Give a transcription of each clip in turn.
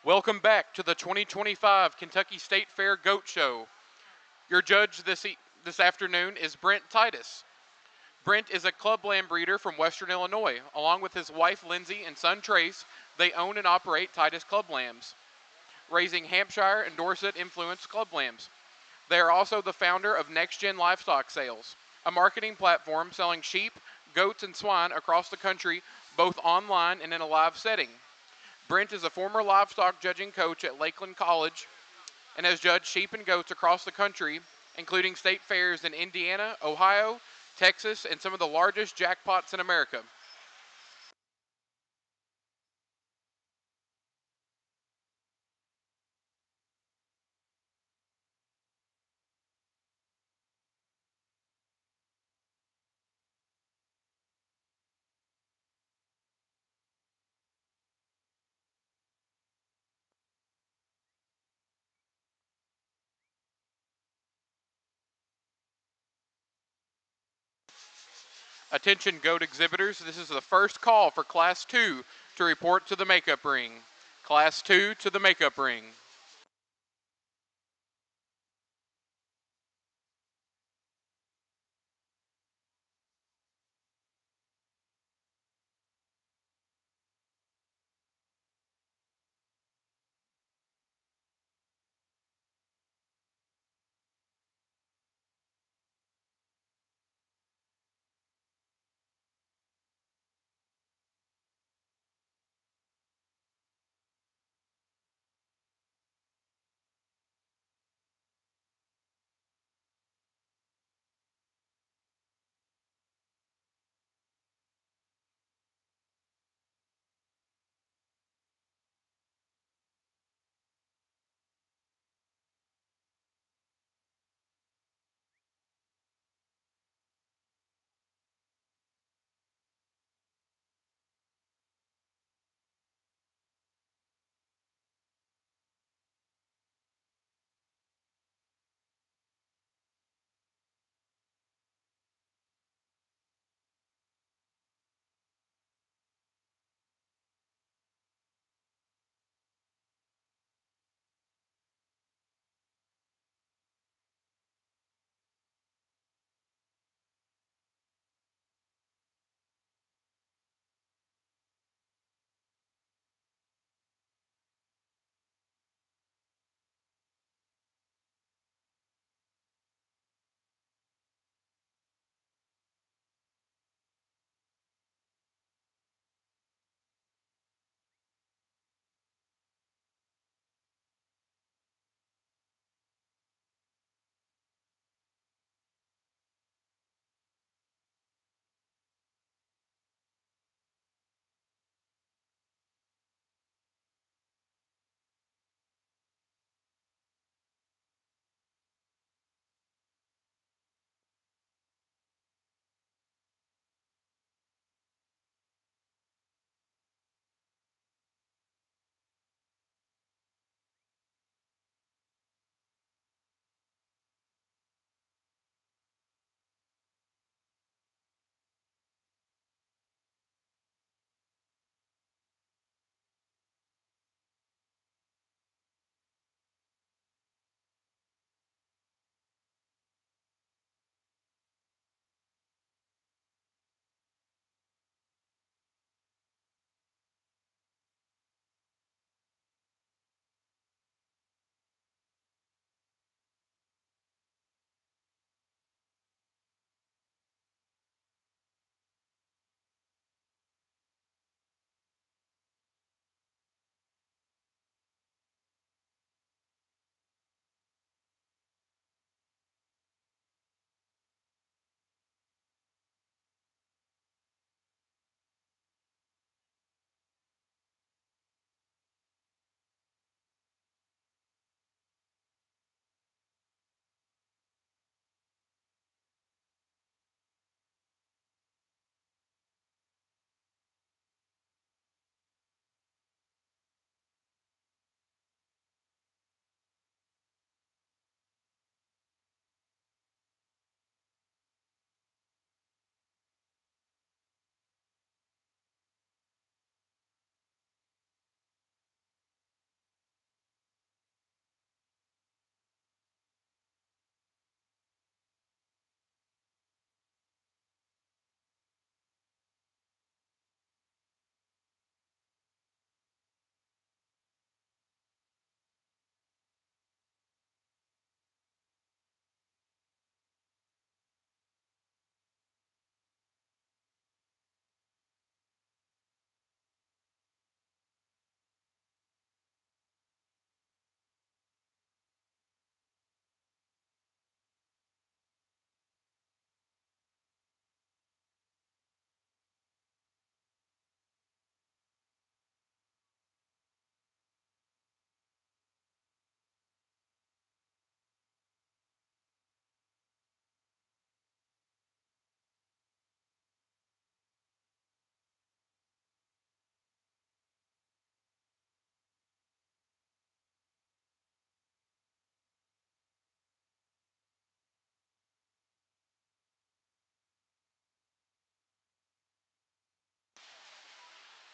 Welcome back to the 2025 Kentucky State Fair Goat Show. Your judge this afternoon is Brent Titus. Brent is a club lamb breeder from Western Illinois. Along with his wife Lindsay and son Trace, they own and operate Titus Club Lambs, raising Hampshire and Dorset influenced club lambs. They are also the founder of Next Gen Livestock Sales, a marketing platform selling sheep, goats, and swine across the country, both online and in a live setting. Brent is a former livestock judging coach at Lakeland College and has judged sheep and goats across the country, including state fairs in Indiana, Ohio, Texas, and some of the largest jackpots in America. Attention goat exhibitors, this is the first call for Class 2 to report to the makeup ring. Class 2 to the makeup ring.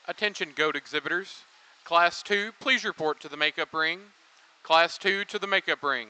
Attention goat exhibitors. Class 2, please report to the makeup ring. Class 2 to the makeup ring.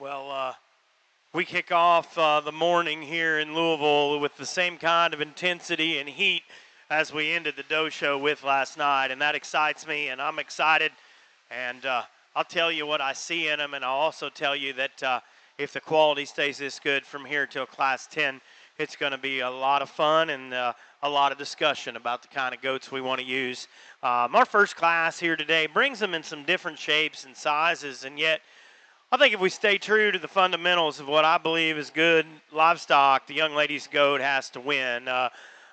Well, we kick off the morning here in Louisville with the same kind of intensity and heat as we ended the Doe Show with last night, and that excites me, and I'm excited. And I'll tell you what I see in them, and I'll also tell you that if the quality stays this good from here till Class 10, it's going to be a lot of fun and a lot of discussion about the kind of goats we want to use. Our first class here today brings them in some different shapes and sizes, and yet I think if we stay true to the fundamentals of what I believe is good livestock, the young lady's goat has to win.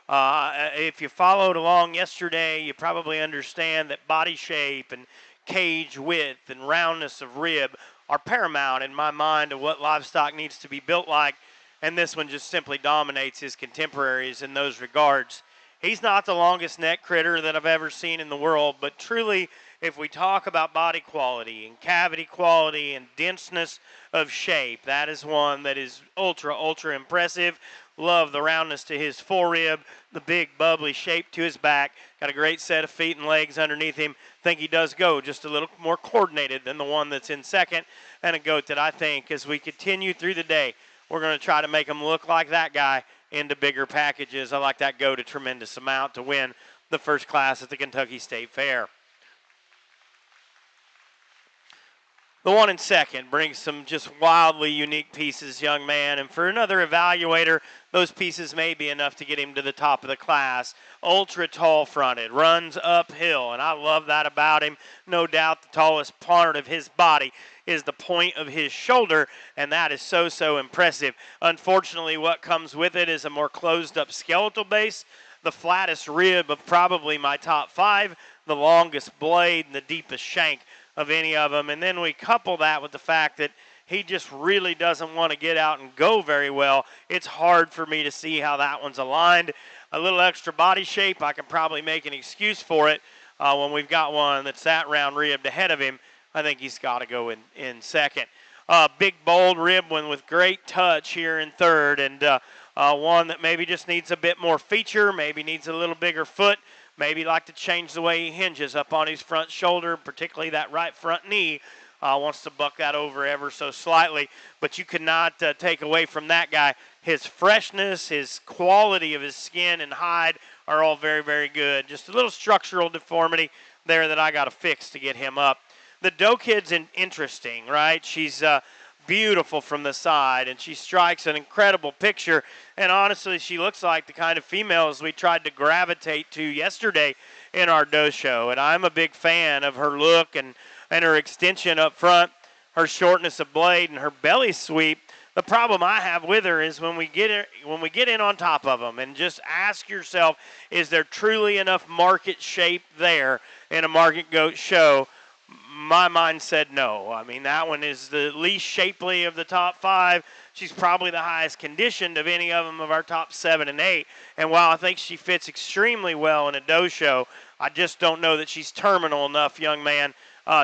If you followed along yesterday, you probably understand that body shape and cage width and roundness of rib are paramount in my mind of what livestock needs to be built like, and this one just simply dominates his contemporaries in those regards. He's not the longest neck critter that I've ever seen in the world, but truly if we talk about body quality and cavity quality and denseness of shape, that is one that is ultra impressive. Love the roundness to his forerib, the big bubbly shape to his back. Got a great set of feet and legs underneath him. Think he does go just a little more coordinated than the one that's in second, and a goat that I think as we continue through the day, we're going to try to make him look like that guy into bigger packages. I like that goat a tremendous amount to win the first class at the Kentucky State Fair. The one in second brings some just wildly unique pieces, young man. And for another evaluator, those pieces may be enough to get him to the top of the class. Ultra tall fronted, runs uphill, and I love that about him. No doubt the tallest part of his body is the point of his shoulder, and that is so impressive. Unfortunately, what comes with it is a more closed up skeletal base, the flattest rib of probably my top 5, the longest blade, and the deepest shank of any of them. And then we couple that with the fact that he just really doesn't want to get out and go very well. It's hard for me to see how that one's aligned. A little extra body shape, I can probably make an excuse for it when we've got one that's that round ribbed ahead of him. I think he's got to go in second. Big, bold rib one with great touch here in third, and one that maybe just needs a bit more feature, maybe needs a little bigger foot. Maybe like to change the way he hinges up on his front shoulder, particularly that right front knee. Wants to buck that over ever so slightly. But you cannot take away from that guy. His freshness, his quality of his skin and hide are all very good. Just a little structural deformity there that I got to fix to get him up. The doe kid's interesting, right? She's beautiful from the side, and she strikes an incredible picture. And honestly, she looks like the kind of females we tried to gravitate to yesterday in our doe show. And I'm a big fan of her look and her extension up front, her shortness of blade, and her belly sweep. The problem I have with her is when we get in on top of them, and just ask yourself, is there truly enough market shape there in a market goat show? My mind said no. I mean, that one is the least shapely of the top 5. She's probably the highest conditioned of any of them of our top 7 and 8. And while I think she fits extremely well in a doe show, I just don't know that she's terminal enough, young man,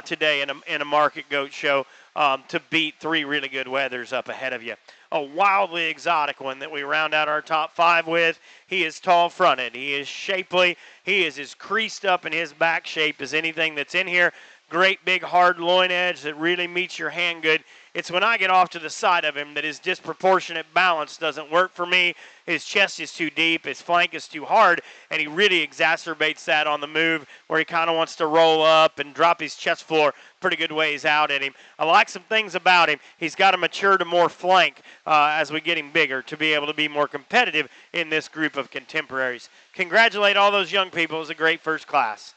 today in a market goat show to beat 3 really good weathers up ahead of you. A wildly exotic one that we round out our top 5 with. He is tall fronted. He is shapely. He is as creased up in his back shape as anything that's in here. Great big hard loin edge that really meets your hand good. It's when I get off to the side of him that his disproportionate balance doesn't work for me. His chest is too deep, his flank is too hard, and he really exacerbates that on the move where he kind of wants to roll up and drop his chest floor pretty good ways out at him. I like some things about him. He's got to mature to more flank as we get him bigger to be able to be more competitive in this group of contemporaries. Congratulate all those young people. It was a great first class.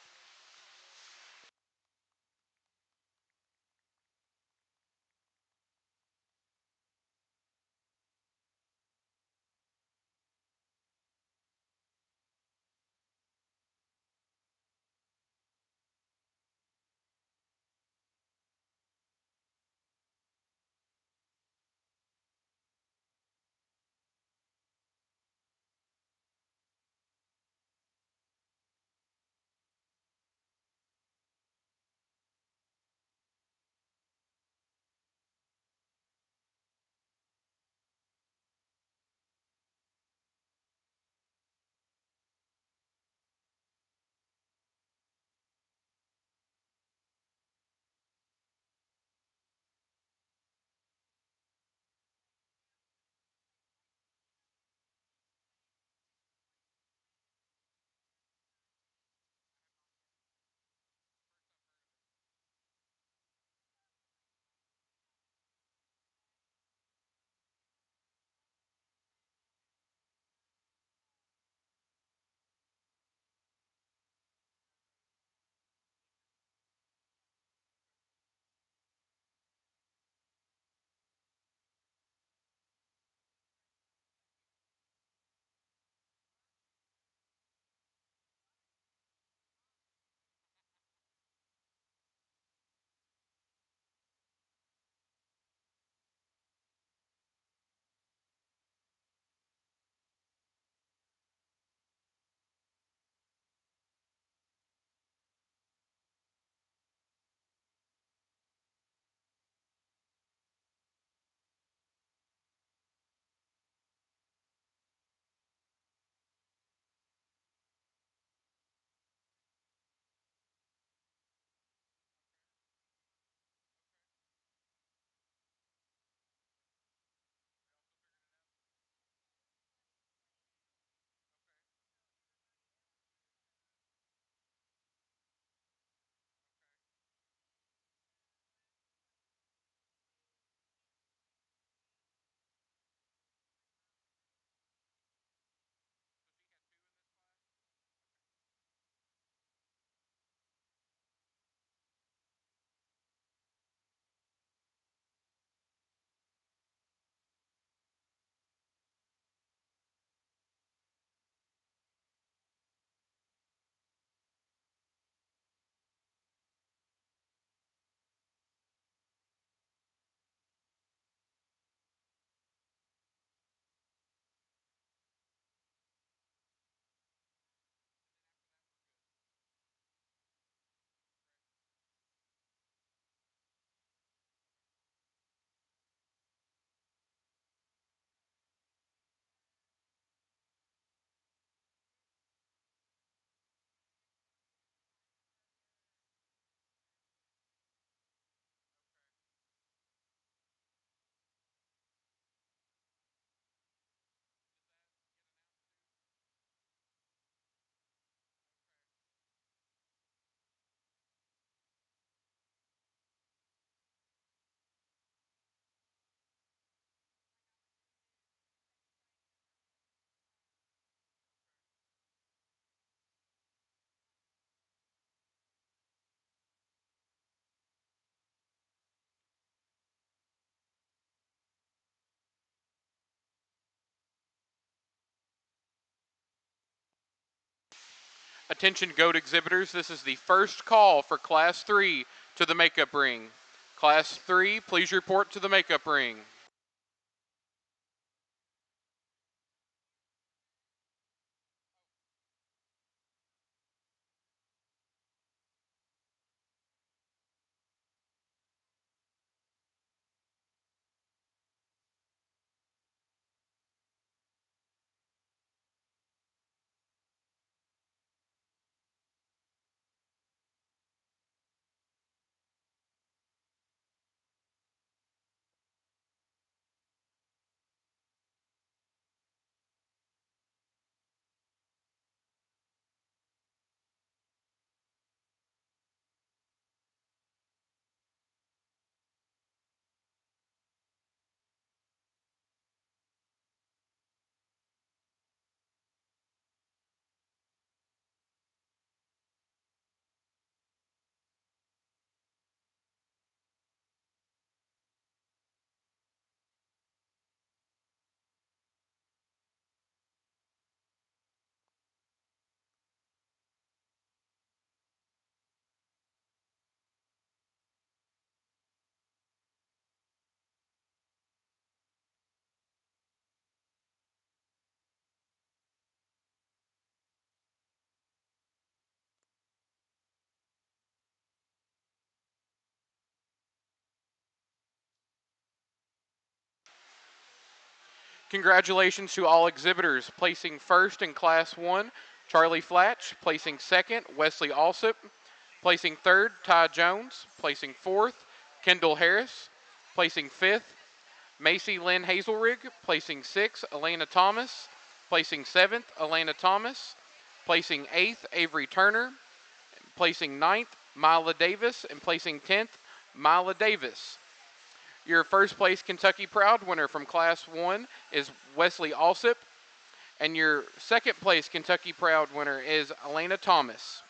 Attention GOAT exhibitors, this is the first call for Class 3 to the makeup ring. Class 3, please report to the makeup ring. Congratulations to all exhibitors. Placing first in Class 1, Charlie Flatch. Placing second, Wesley Alsop. Placing third, Ty Jones. Placing fourth, Kendall Harris. Placing fifth, Macy Lynn Hazelrig. Placing sixth, Elena Thomas. Placing seventh, Elena Thomas. Placing eighth, Avery Turner. Placing ninth, Mila Davis. And placing 10th, Mila Davis. Your first place Kentucky Proud winner from Class 1 is Wesley Alsop. And your second place Kentucky Proud winner is Elena Thomas.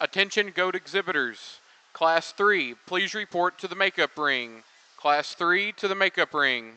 Attention GOAT exhibitors. Class 3, please report to the makeup ring. Class 3 to the makeup ring.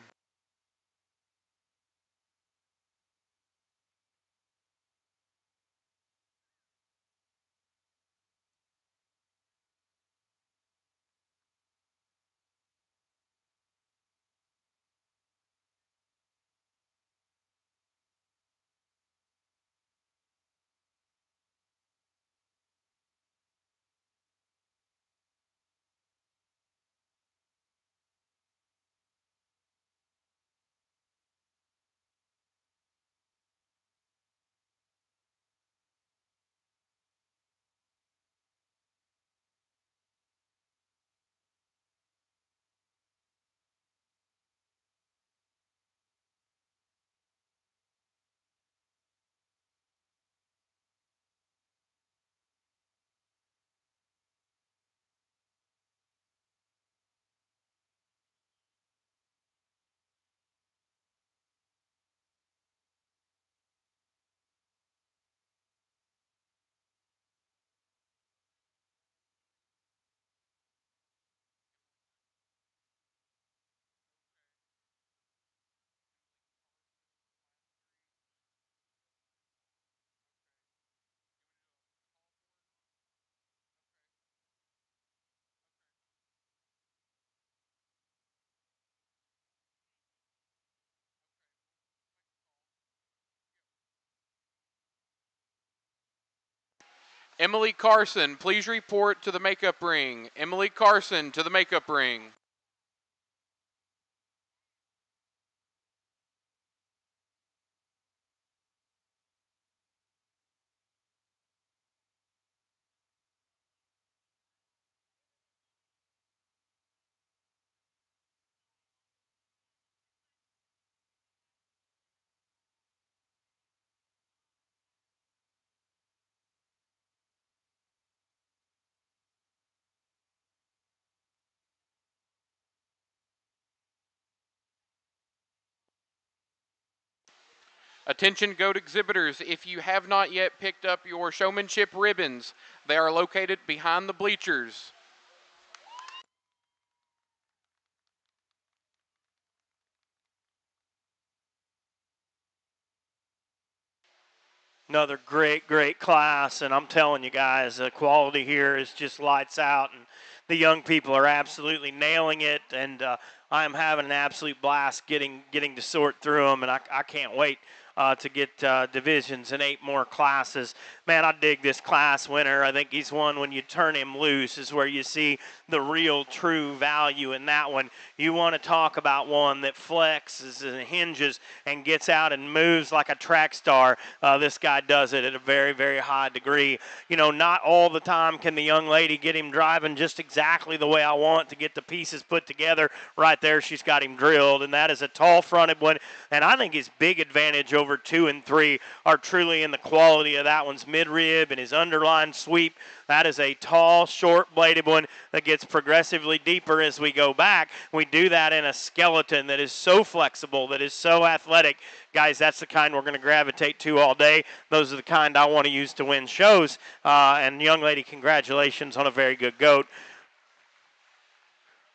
Emily Carson, please report to the makeup ring. Emily Carson to the makeup ring. Attention goat exhibitors, if you have not yet picked up your showmanship ribbons, they are located behind the bleachers. Another great class, and I'm telling you guys, the quality here is just lights out, and the young people are absolutely nailing it, and I am having an absolute blast getting to sort through them, and I can't wait to get divisions and 8 more classes. Man, I dig this class winner. I think he's one when you turn him loose is where you see the real true value in that one. You want to talk about one that flexes and hinges and gets out and moves like a track star. This guy does it at a very high degree. You know, not all the time can the young lady get him driving just exactly the way I want to get the pieces put together. Right there, she's got him drilled, and that is a tall fronted one. And I think his big advantage over 2 and 3 are truly in the quality of that one's midrib and his underline sweep. That is a tall, short-bladed one that gets progressively deeper as we go back. We do that in a skeleton that is so flexible, that is so athletic. Guys, that's the kind we're going to gravitate to all day. Those are the kind I want to use to win shows. And young lady, congratulations on a very good goat.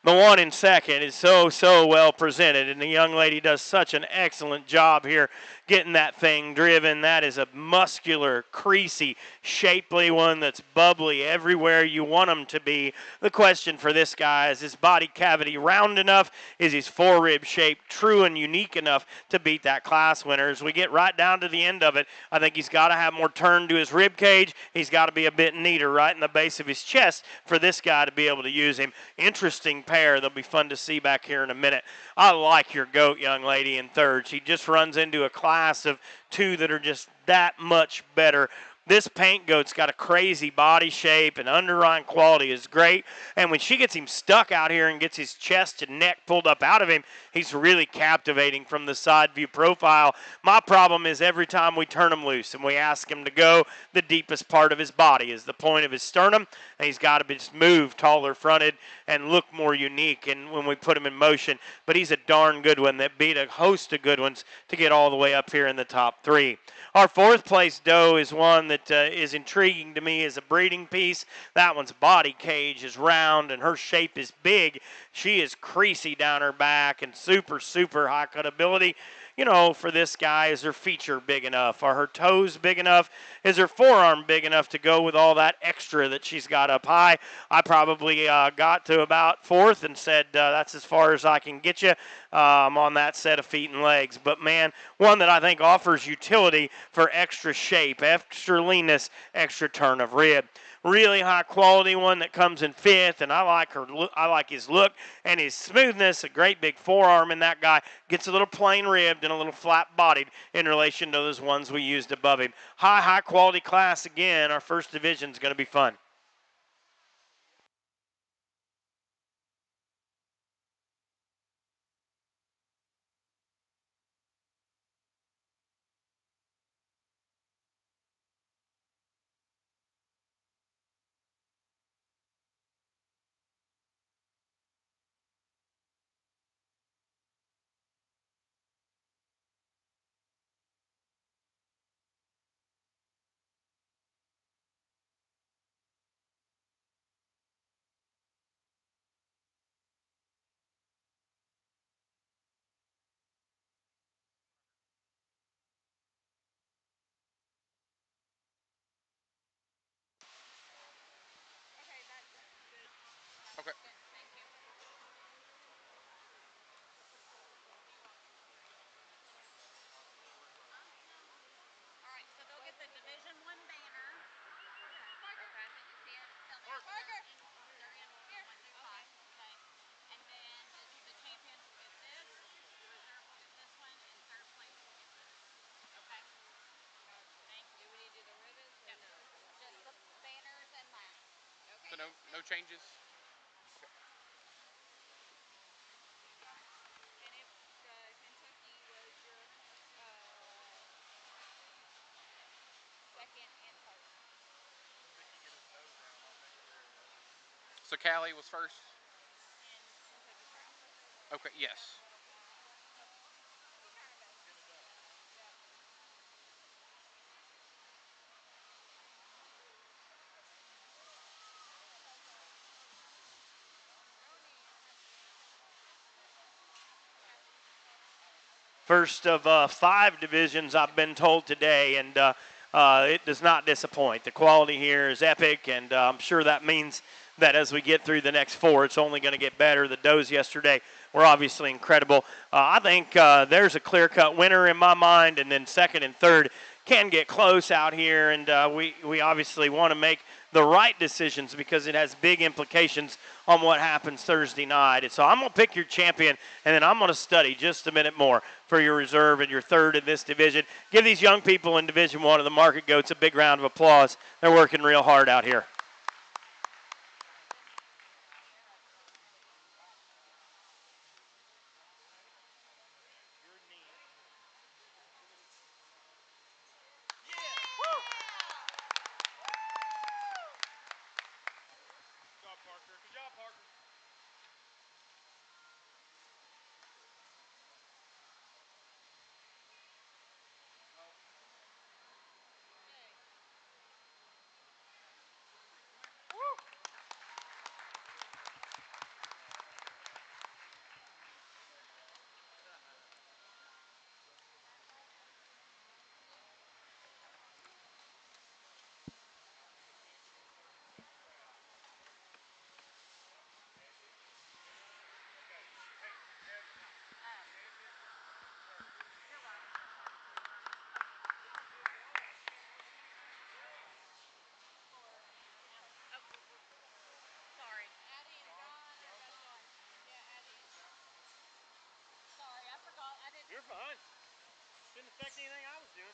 The one in second is so well presented, and the young lady does such an excellent job here getting that thing driven. That is a muscular, creasy, shapely one that's bubbly everywhere you want him to be. The question for this guy is his body cavity round enough? Is his forerib shape true and unique enough to beat that class winner? As we get right down to the end of it, I think he's got to have more turn to his rib cage. He's got to be a bit neater right in the base of his chest for this guy to be able to use him. Interesting pair. They'll be fun to see back here in a minute. I like your goat, young lady, in third. She just runs into a class of 2 that are just that much better. This paint goat's got a crazy body shape, and underline quality is great. And when she gets him stuck out here and gets his chest and neck pulled up out of him, he's really captivating from the side view profile. My problem is every time we turn him loose and we ask him to go, the deepest part of his body is the point of his sternum, and he's got to just move taller fronted and look more unique and when we put him in motion. But he's a darn good one that beat a host of good ones to get all the way up here in the top 3. Our 4th place doe is one that is intriguing to me as a breeding piece. That one's body cage is round and her shape is big. She is creasy down her back and super high cut ability. You know, for this guy, is her feature big enough? Are her toes big enough? Is her forearm big enough to go with all that extra that she's got up high? I probably got to about 4th and said, that's as far as I can get you on that set of feet and legs. But, man, one that I think offers utility for extra shape, extra leanness, extra turn of rib. Really high quality one that comes in 5th, and I like his look and his smoothness. A great big forearm in that guy. Gets a little plain ribbed and a little flat bodied in relation to those ones we used above him. High quality class again. Our first division is going to be fun. Okay. changes? So Callie was first. Okay. Yes. First of 5 divisions I've been told today, and it does not disappoint. The quality here is epic, and I'm sure that means that as we get through the next 4, it's only going to get better. The does yesterday were obviously incredible. I think there's a clear-cut winner in my mind, and then second and third can get close out here, and we obviously want to make the right decisions because it has big implications on what happens Thursday night. And so I'm going to pick your champion, and then I'm going to study just a minute more for your reserve and your third in this division. Give these young people in Division 1 of the Market Goats a big round of applause. They're working real hard out here. You're fine. Didn't affect anything I was doing.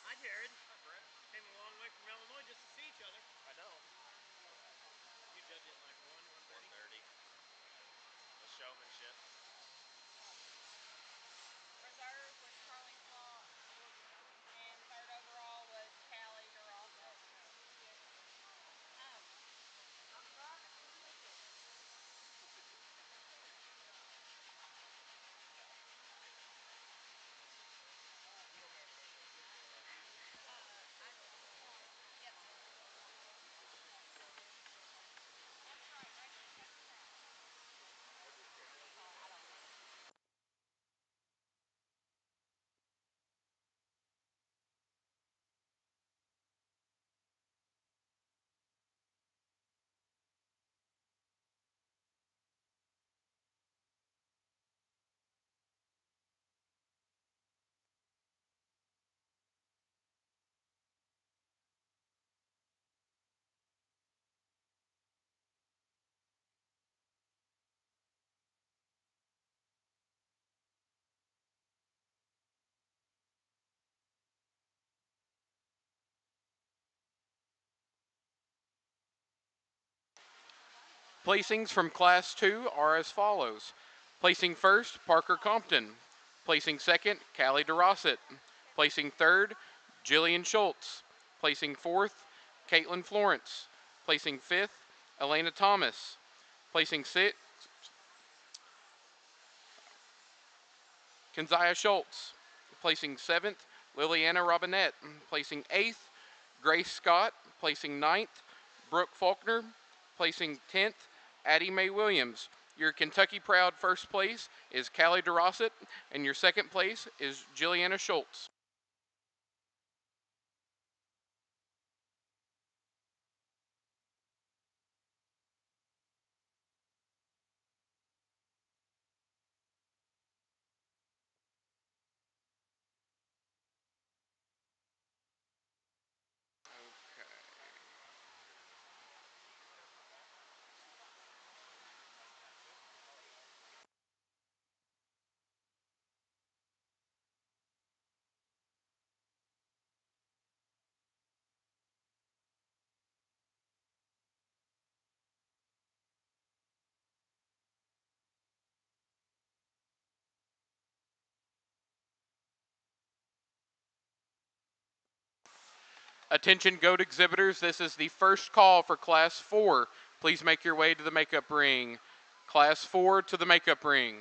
Hi, Jared. Hi, Brett. Came a long way from Illinois just to see each other. I know. You judge it like 1:30. The showmanship. Placings from Class 2 are as follows. Placing first, Parker Compton. Placing second, Callie DeRosset. Placing third, Jillian Schultz. Placing fourth, Caitlin Florence. Placing fifth, Elena Thomas. Placing sixth, Kenziah Schultz. Placing seventh, Liliana Robinette. Placing eighth, Grace Scott. Placing ninth, Brooke Faulkner. Placing 10th, Addie Mae Williams. Your Kentucky Proud first place is Callie DeRosset, and your second place is Jilliana Schultz. Attention goat exhibitors, this is the first call for Class 4. Please make your way to the makeup ring. Class 4 to the makeup ring.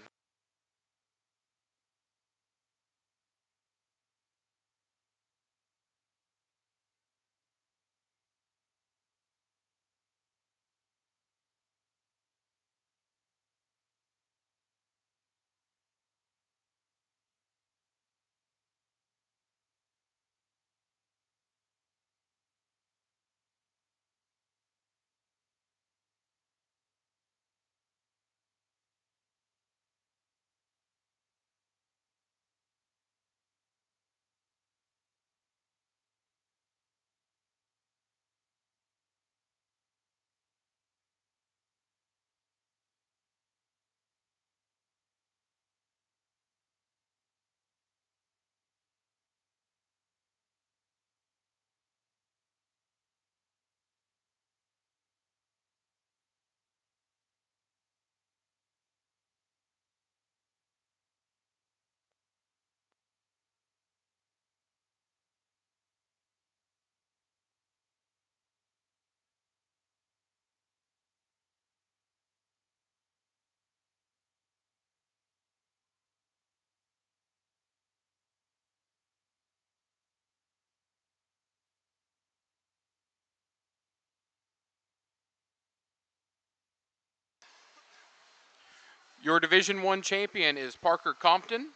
Your Division 1 champion is Parker Compton.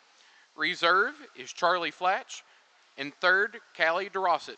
Reserve is Charlie Flatch. And third, Callie DeRosset.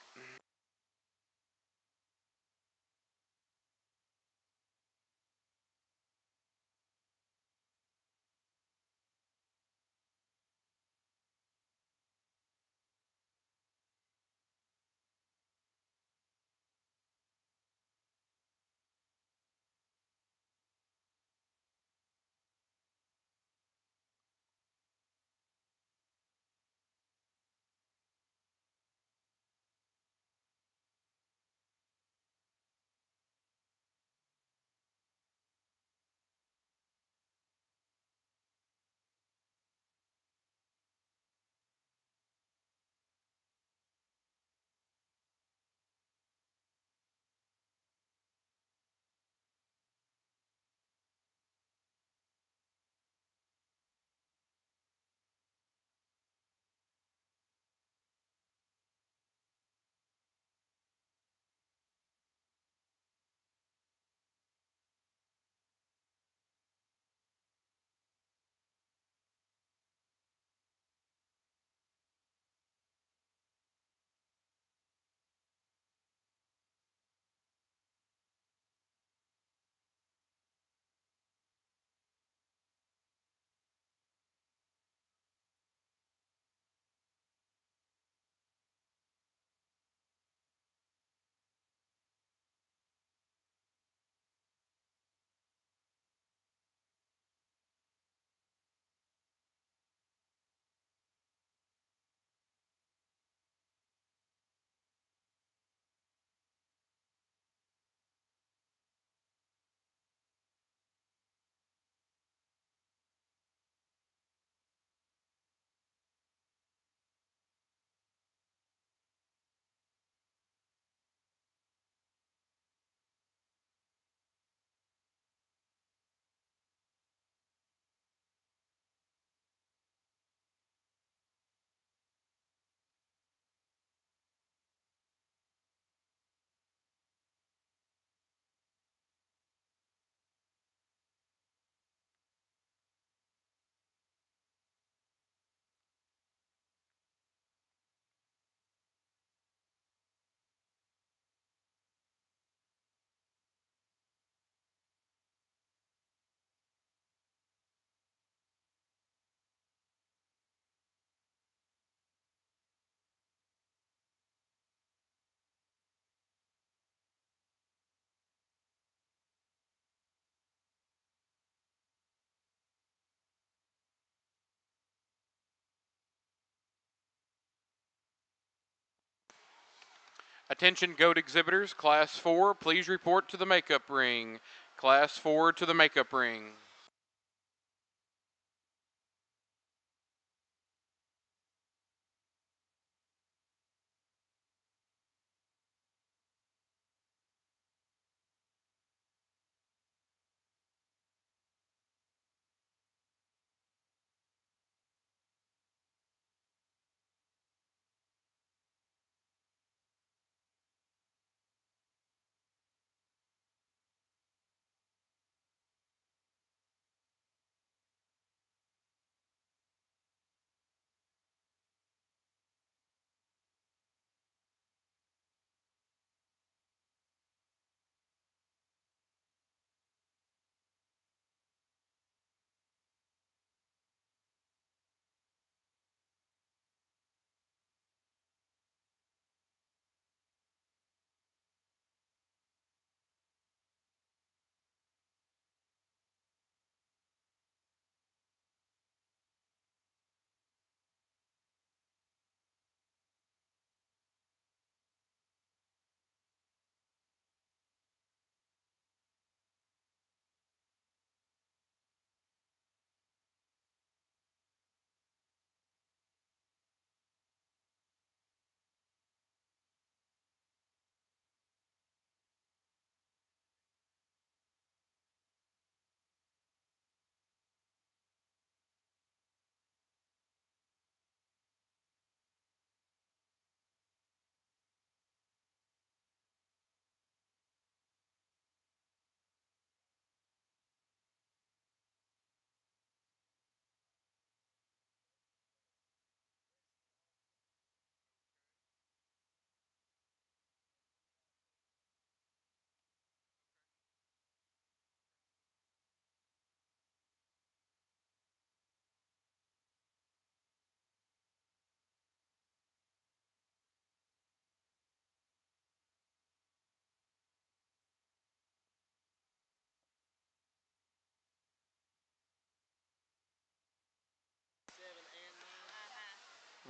Attention goat exhibitors, Class 4, please report to the makeup ring. Class 4 to the makeup ring.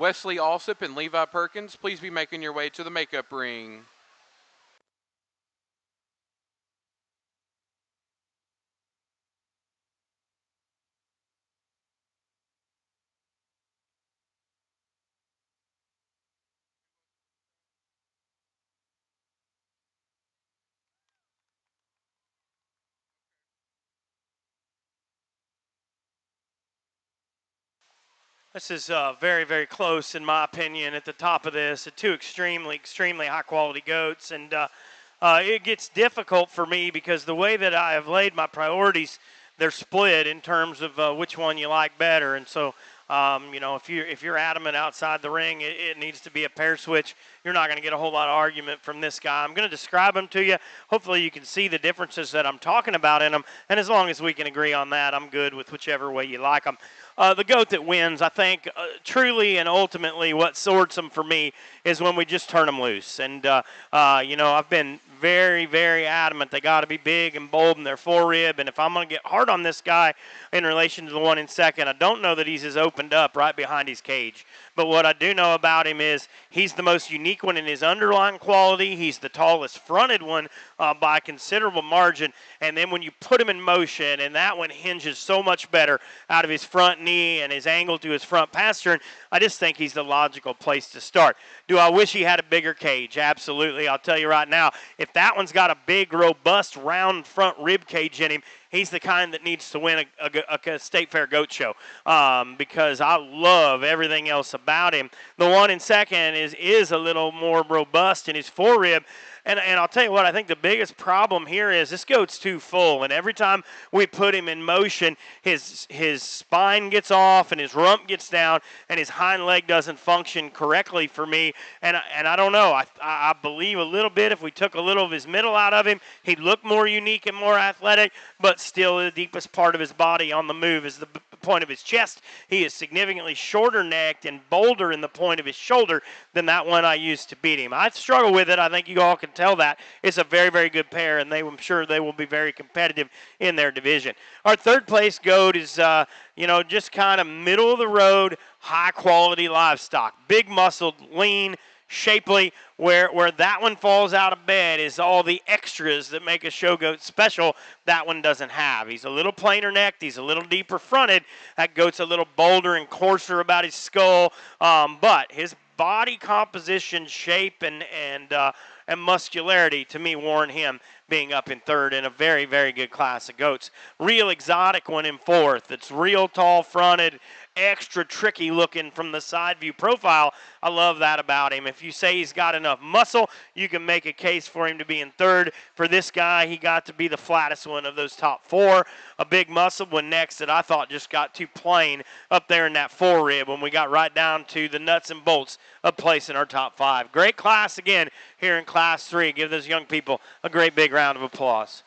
Wesley Alsop and Levi Perkins, please be making your way to the makeup ring. This is very, very close, in my opinion, at the top of this. Two extremely, extremely high-quality goats. And it gets difficult for me because the way that I have laid my priorities, they're split in terms of which one you like better. And so, if you're adamant outside the ring, it needs to be a pair switch. You're not going to get a whole lot of argument from this guy. I'm going to describe him to you. Hopefully you can see the differences that I'm talking about in them. And as long as we can agree on that, I'm good with whichever way you like them. The goat that wins, I think, truly and ultimately what sorts them for me is when we just turn them loose. And, I've been very, very adamant they got to be big and bold in their forerib. And if I'm going to get hard on this guy in relation to the one in second, I don't know that he's as opened up right behind his cage. But what I do know about him is he's the most unique one in his underlying quality. He's the tallest fronted one by a considerable margin. And then when you put him in motion, and that one hinges so much better out of his front knee and his angle to his front pastern, I just think he's the logical place to start. Do I wish he had a bigger cage? Absolutely. I'll tell you right now, if that one's got a big, robust, round front rib cage in him, he's the kind that needs to win a State Fair Goat Show because I love everything else about him. The one in second is a little more robust in his forerib. And I'll tell you what, I think the biggest problem here is this goat's too full. And every time we put him in motion, his spine gets off and his rump gets down and his hind leg doesn't function correctly for me. And I don't know. I believe a little bit if we took a little of his middle out of him, he'd look more unique and more athletic, but still the deepest part of his body on the move is the point of his chest. He is significantly shorter necked and bolder in the point of his shoulder than that one I used to beat him. I struggle with it. I think you all can tell that. It's a very, very good pair, and I'm sure they will be very competitive in their division. Our third place goat is, just kind of middle of the road, high quality livestock. Big muscled, lean, shapely. Where that one falls out of bed is all the extras that make a show goat special that one doesn't have. He's a little plainer necked. He's a little deeper fronted. That goat's a little bolder and coarser about his skull. But his body composition, shape, and muscularity, to me, warrant him being up in third in a very, very good class of goats. Real exotic one in fourth. It's real tall fronted, extra tricky looking from the side view profile. I love that about him. If you say he's got enough muscle, you can make a case for him to be in third. For this guy, he got to be the flattest one of those top four. A big muscle one next that I thought just got too plain up there in that forerib when we got right down to the nuts and bolts of placing our top five. Great class again here in Class 3. Give those young people a great big round of applause.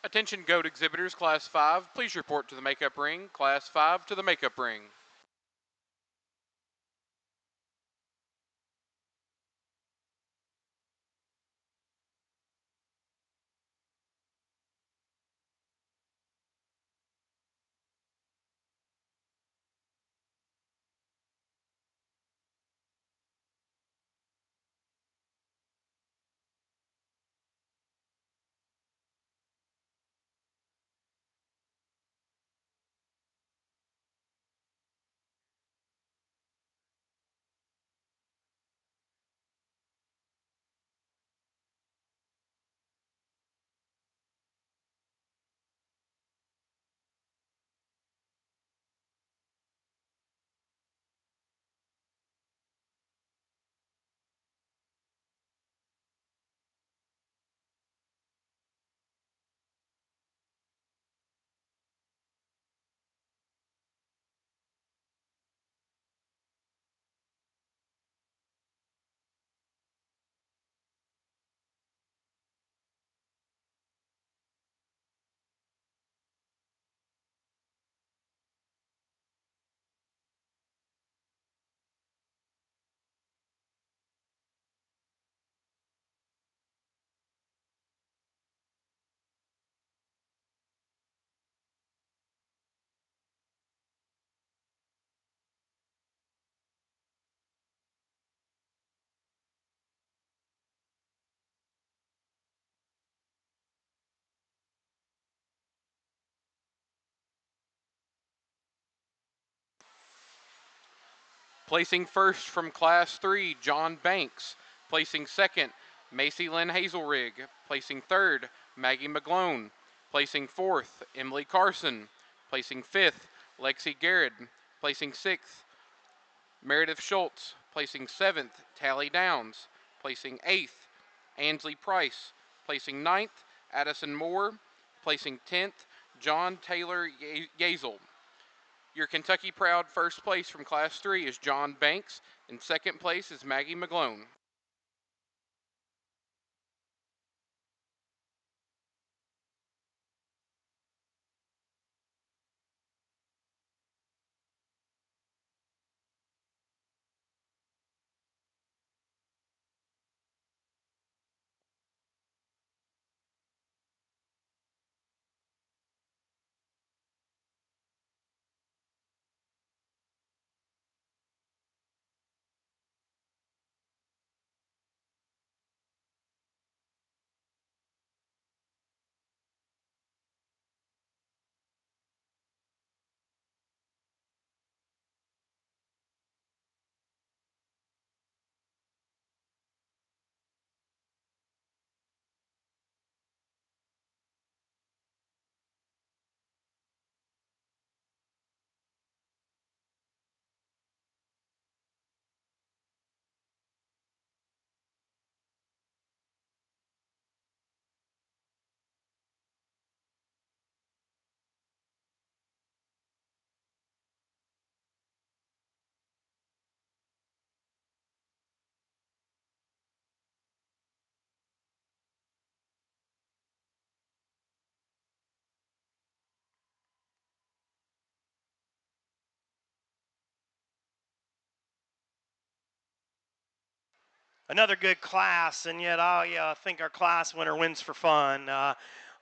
Attention goat exhibitors, Class 5, please report to the makeup ring. Class 5 to the makeup ring. Placing first from Class 3, John Banks. Placing second, Macy Lynn Hazelrig. Placing third, Maggie McGlone. Placing fourth, Emily Carson. Placing fifth, Lexi Garrett. Placing sixth, Meredith Schultz. Placing seventh, Tally Downs. Placing eighth, Ansley Price. Placing ninth, Addison Moore. Placing 10th, John Taylor Yazel. Your Kentucky Proud first place from Class 3 is John Banks, and second place is Maggie McGlone. Another good class, and yet I think our class winner wins for fun.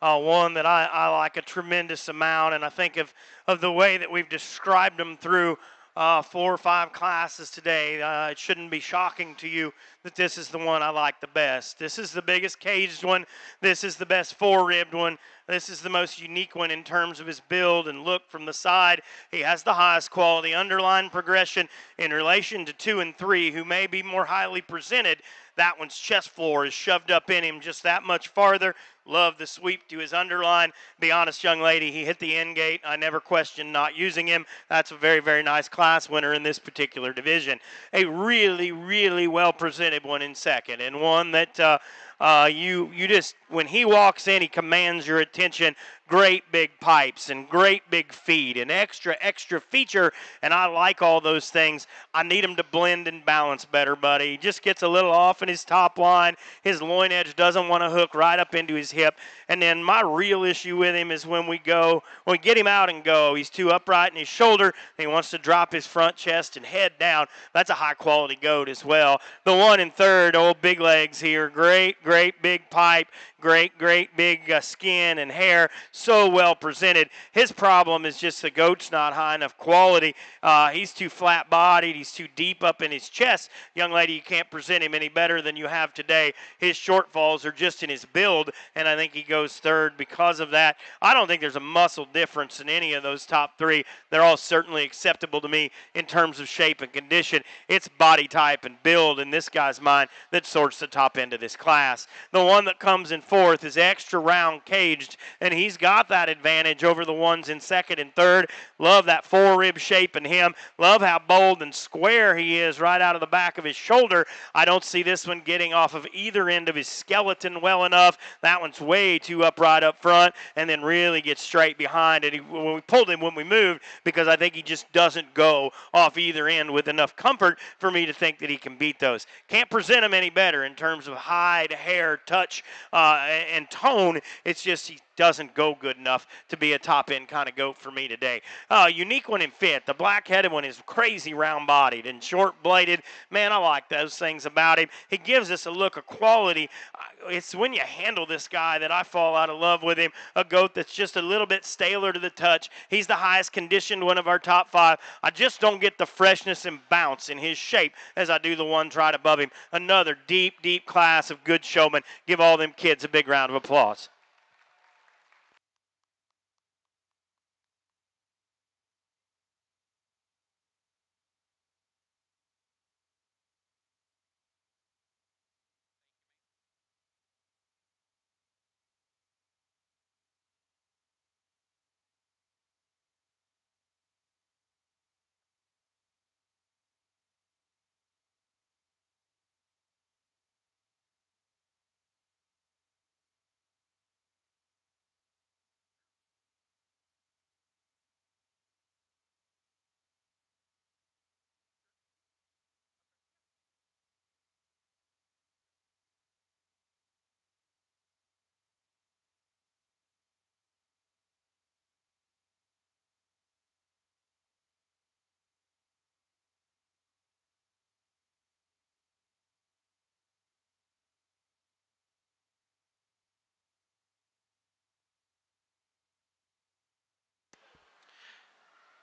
One that I like a tremendous amount, and I think of the way that we've described them through 4 or 5 classes today. It shouldn't be shocking to you that this is the one I like the best. This is the biggest caged one. This is the best 4-ribbed one. This is the most unique one in terms of his build and look from the side. He has the highest quality underline progression in relation to 2 and 3, who may be more highly presented. That one's chest floor is shoved up in him just that much farther. Love the sweep to his underline. Be honest, young lady, he hit the end gate. I never questioned not using him. That's a very, very nice class winner in this particular division. A really, really well presented one in second, and one that You just, when he walks in, he commands your attention. Great big pipes and great big feet and extra feature, and I like all those things. I need him to blend and balance better, buddy. He just gets a little off in his top line. His loin edge doesn't want to hook right up into his hip. And then my real issue with him is when we get him out and go, he's too upright in his shoulder, and he wants to drop his front chest and head down. That's a high-quality goat as well. The one in third, old Big Legs here, great big pipe, great big skin and hair, so well presented. His problem is just the goat's not high enough quality. He's too flat-bodied. He's too deep up in his chest. Young lady, you can't present him any better than you have today. His shortfalls are just in his build, and I think he goes third because of that. I don't think there's a muscle difference in any of those top three. They're all certainly acceptable to me in terms of shape and condition. It's body type and build in this guy's mind that sorts the top end of this class. The one that comes in fourth is extra round caged, and he's got that advantage over the ones in second and third. Love that four-rib shape in him. Love how bold and square he is right out of the back of his shoulder. I don't see this one getting off of either end of his skeleton well enough. That one's way too upright up front and then really gets straight behind it. When we pulled him when we moved, because I think he just doesn't go off either end with enough comfort for me to think that he can beat those. Can't present him any better in terms of hide, hair, touch, and tone. It's just he doesn't go good enough to be a top-end kind of goat for me today. Unique one in fit. The black-headed one is crazy round-bodied and short-bladed. Man, I like those things about him. He gives us a look of quality. It's when you handle this guy that I fall out of love with him. A goat that's just a little bit staler to the touch. He's the highest conditioned one of our top five. I just don't get the freshness and bounce in his shape as I do the ones right above him. Another deep class of good showmen. Give all them kids a big round of applause.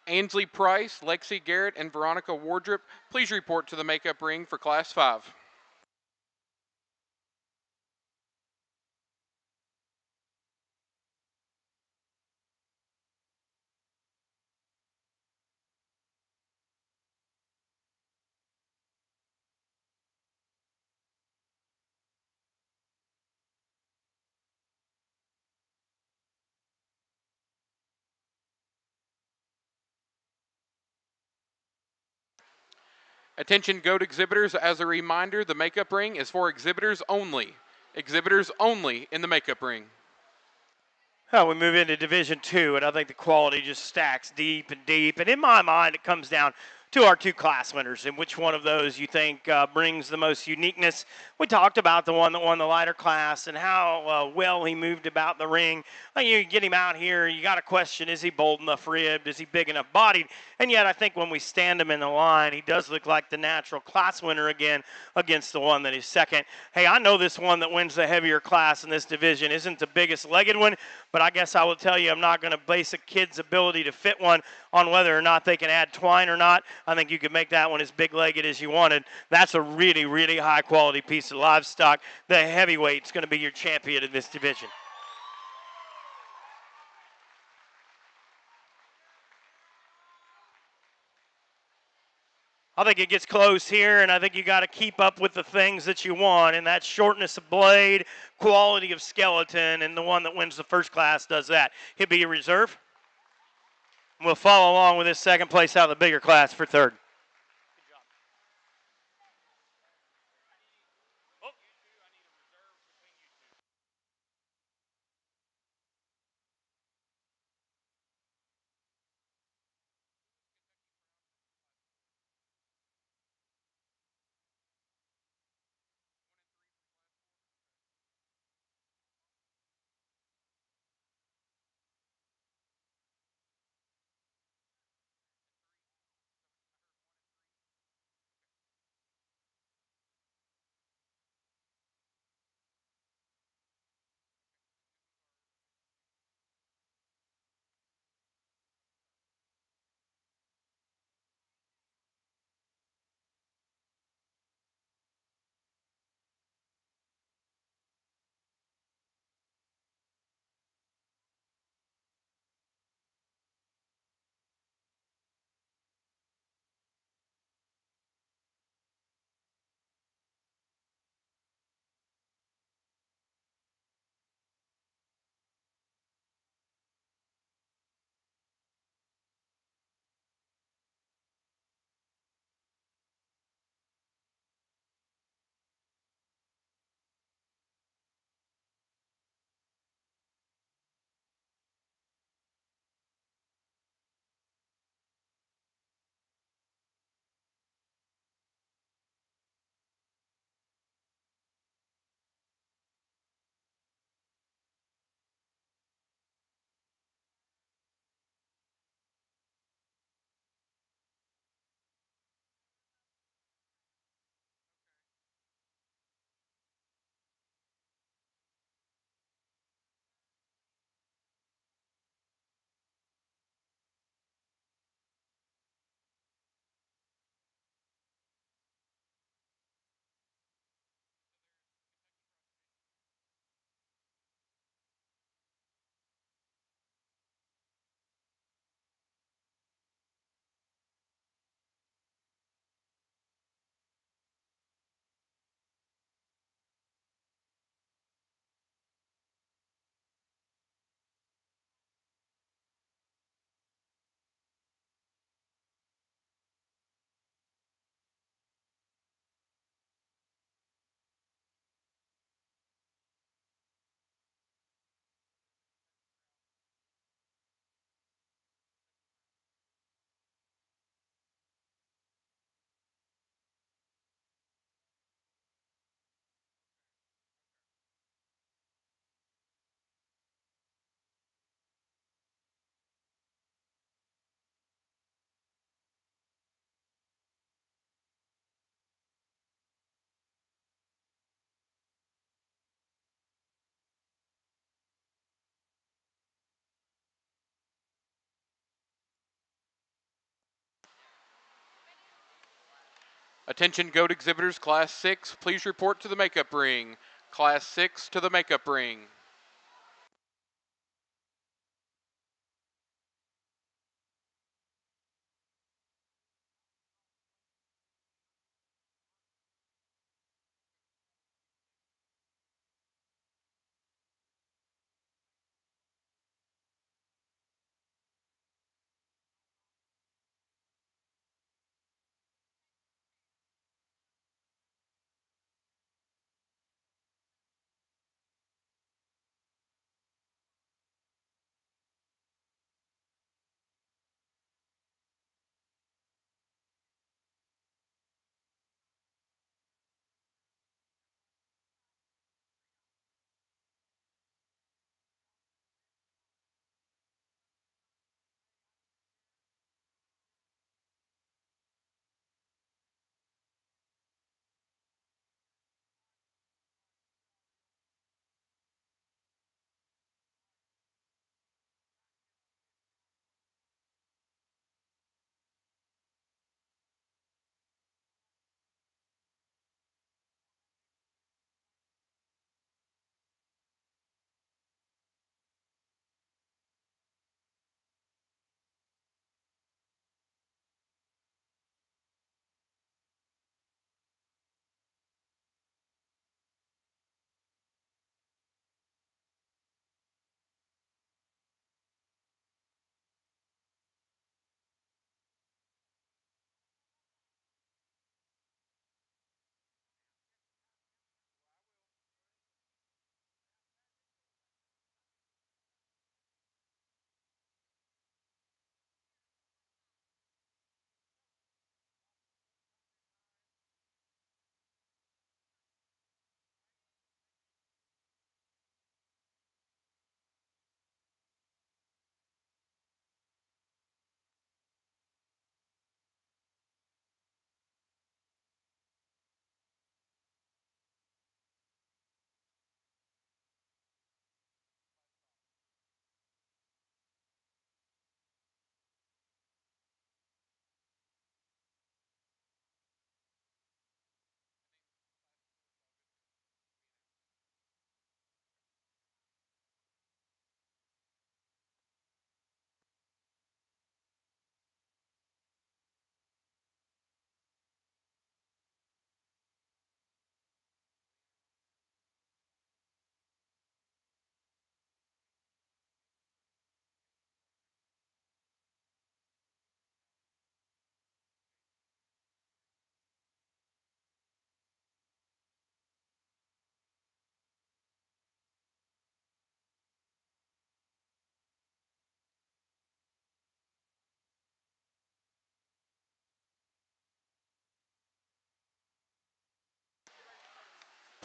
Ainsley Price, Lexi Garrett, and Veronica Wardrop, please report to the makeup ring for Class 5. Attention goat exhibitors, as a reminder, the makeup ring is for exhibitors only. Exhibitors only in the makeup ring. We move into Division II, and I think the quality just stacks deep and deep. And in my mind, it comes down to our two class winners and which one of those you think brings the most uniqueness. We talked about the one that won the lighter class and how well he moved about the ring. You get him out here, you got to question, is he bold enough ribbed? Is he big enough bodied? And yet I think when we stand him in the line, he does look like the natural class winner again against the one that is second. Hey, I know this one that wins the heavier class in this division isn't the biggest legged one, but I guess I will tell you I'm not going to base a kid's ability to fit one on whether or not they can add twine or not. I think you could make that one as big-legged as you wanted. That's a really high-quality piece of livestock. The heavyweight's going to be your champion in this division. I think it gets close here, and I think you got to keep up with the things that you want, and that's shortness of blade, quality of skeleton, and the one that wins the first class does that. He'll be a reserve. We'll follow along with this second place out of the bigger class for third. Attention goat exhibitors, Class 6, please report to the makeup ring. Class 6 to the makeup ring.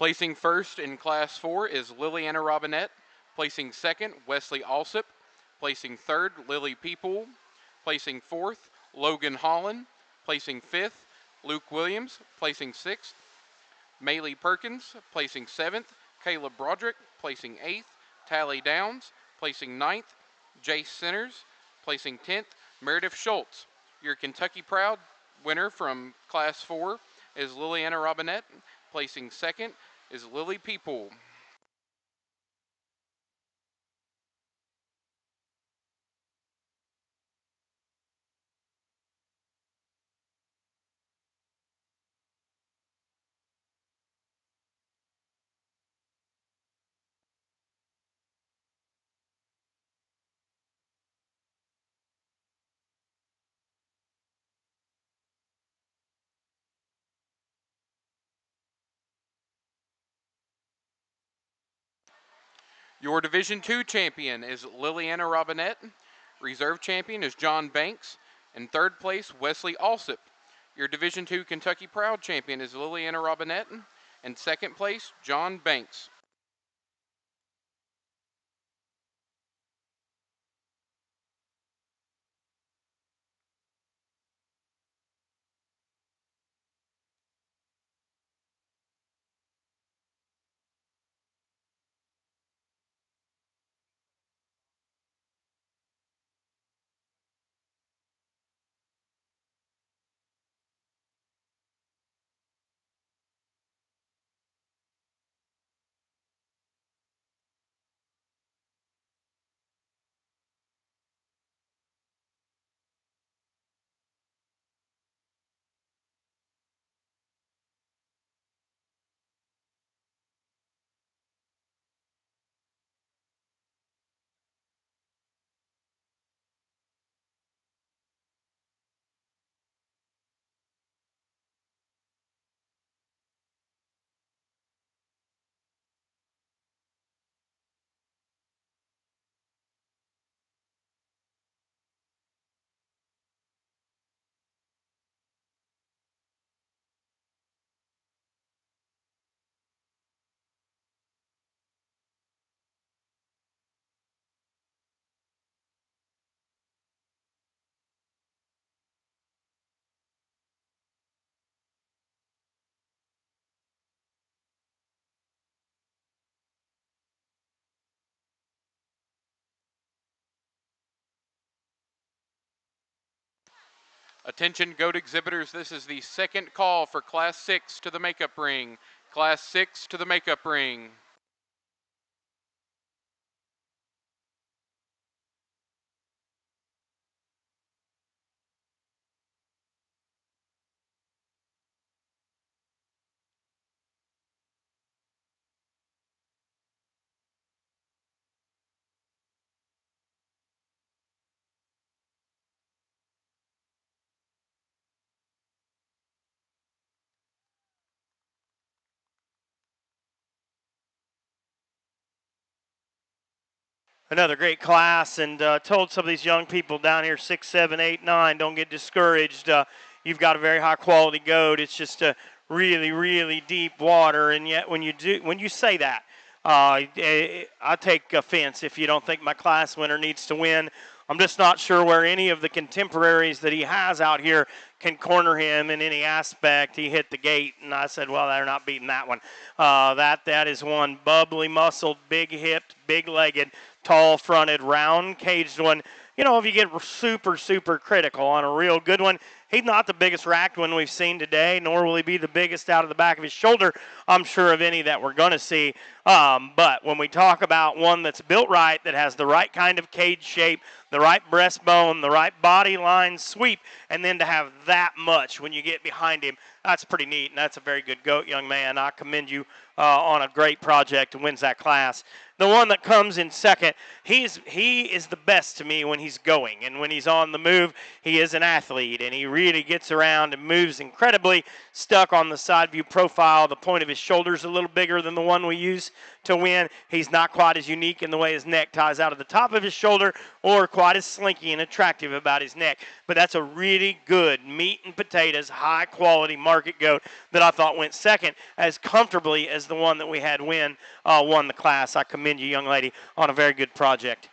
Placing first in Class 4 is Liliana Robinette. Placing second, Wesley Alsip. Placing third, Lily Peepool. Placing fourth, Logan Holland. Placing fifth, Luke Williams. Placing sixth, Maylee Perkins. Placing seventh, Caleb Broderick. Placing eighth, Tally Downs. Placing ninth, Jace Centers. Placing 10th, Meredith Schultz. Your Kentucky Proud winner from Class 4 is Liliana Robinette. Placing second is Lily Peepool. Your Division II champion is Liliana Robinette. Reserve champion is John Banks. In third place, Wesley Alsip. Your Division II Kentucky Proud champion is Liliana Robinette. In second place, John Banks. Attention goat exhibitors, this is the second call for Class 6 to the makeup ring. Class 6 to the makeup ring. Another great class, and told some of these young people down here, 6, 7, 8, 9, don't get discouraged. You've got a very high quality goat. It's just a really, really deep water, and yet when you say that, I take offense if you don't think my class winner needs to win. I'm just not sure where any of the contemporaries that he has out here can corner him in any aspect. He hit the gate, and I said, well, they're not beating that one. That is one bubbly muscled, big hipped, big legged, tall fronted, round caged one. You know, if you get super, super critical on a real good one, he's not the biggest racked one we've seen today, nor will he be the biggest out of the back of his shoulder, I'm sure, of any that we're going to see. But when we talk about one that's built right, that has the right kind of cage shape, the right breastbone, the right body line sweep, and then to have that much when you get behind him, that's pretty neat, and that's a very good goat, young man. I commend you on a great project and wins that class. The one that comes in second, he is the best to me when he's going, and when he's on the move, he is an athlete, and he really gets around and moves incredibly. Stuck on the side view profile, the point of his shoulder is a little bigger than the one we use to win. He's not quite as unique in the way his neck ties out of the top of his shoulder, or quite as slinky and attractive about his neck. But that's a really good meat and potatoes, high quality market goat that I thought went second as comfortably as the one that we had won the class. I commend you, young lady, on a very good project.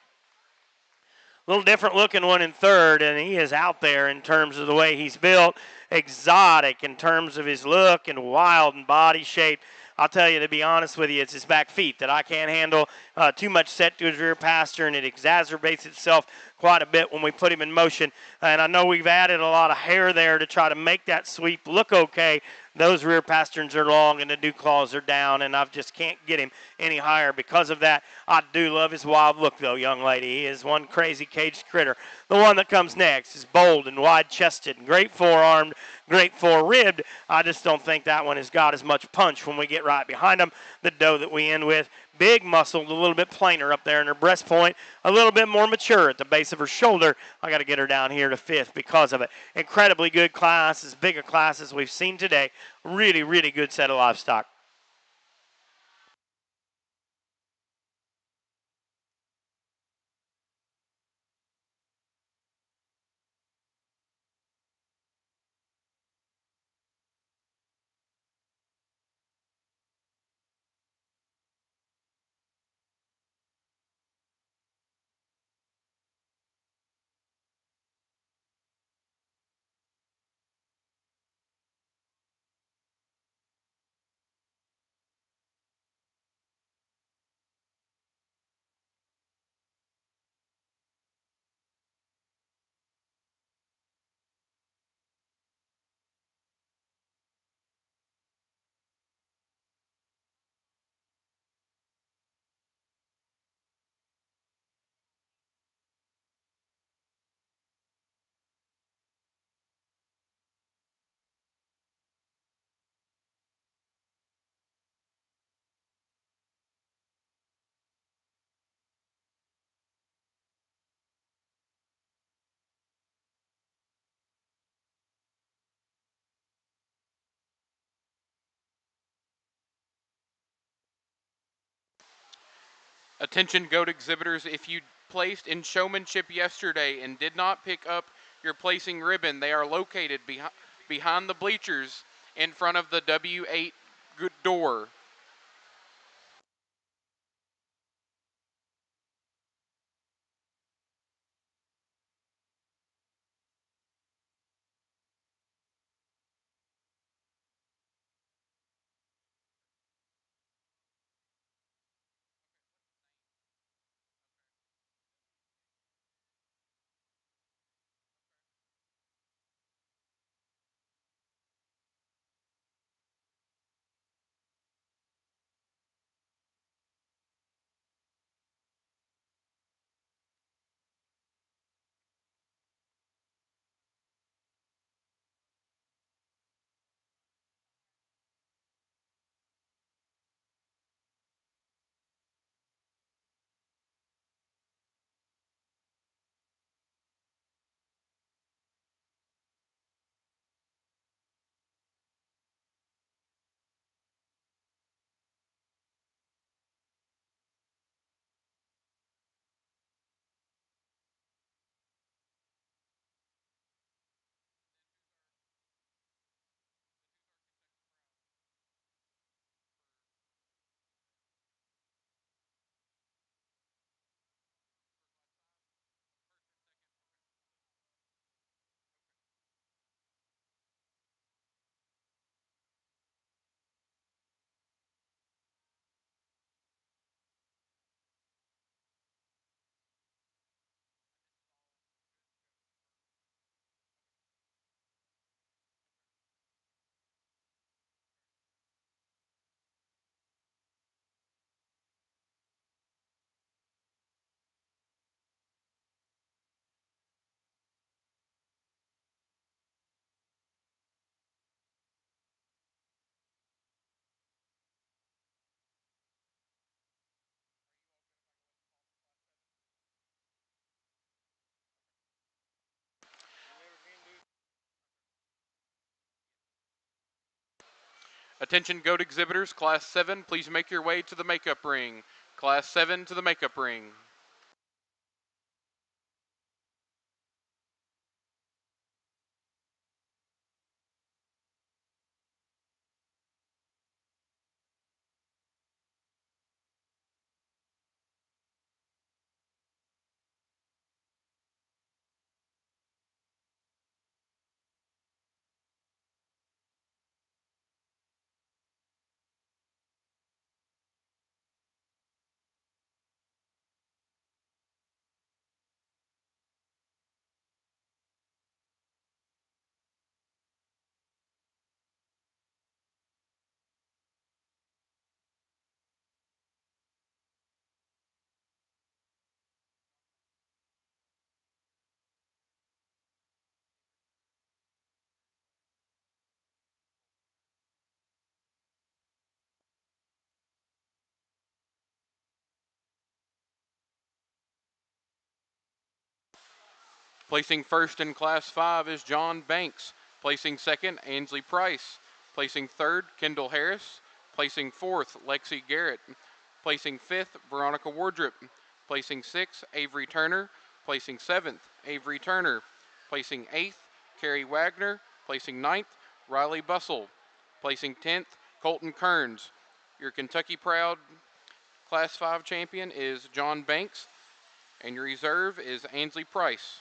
A little different looking one in third, and he is out there in terms of the way he's built. Exotic in terms of his look and wild and body shape. I'll tell you, to be honest with you, it's his back feet that I can't handle. Too much set to his rear pasture, and it exacerbates itself quite a bit when we put him in motion. And I know we've added a lot of hair there to try to make that sweep look okay. Those rear pasterns are long and the dew claws are down, and I just can't get him any higher because of that. I do love his wild look, though, young lady. He is one crazy caged critter. The one that comes next is bold and wide-chested and great forearmed, great fore-ribbed. I just don't think that one has got as much punch when we get right behind him. The doe that we end with, big muscled, a little bit plainer up there in her breast point, a little bit more mature at the base of her shoulder. I got to get her down here to fifth because of it. Incredibly good class, as big a class as we've seen today. Really, really good set of livestock. Attention goat exhibitors, if you placed in showmanship yesterday and did not pick up your placing ribbon, they are located behind the bleachers in front of the W8 door. Attention goat exhibitors, Class 7, please make your way to the makeup ring. Class 7 to the makeup ring. Placing first in Class 5 is John Banks. Placing second, Ansley Price. Placing third, Kendall Harris. Placing fourth, Lexi Garrett. Placing fifth, Veronica Wardrop. Placing sixth, Avery Turner. Placing seventh, Avery Turner. Placing eighth, Carrie Wagner. Placing ninth, Riley Bussell. Placing 10th, Colton Kearns. Your Kentucky Proud Class 5 champion is John Banks, and your reserve is Ansley Price.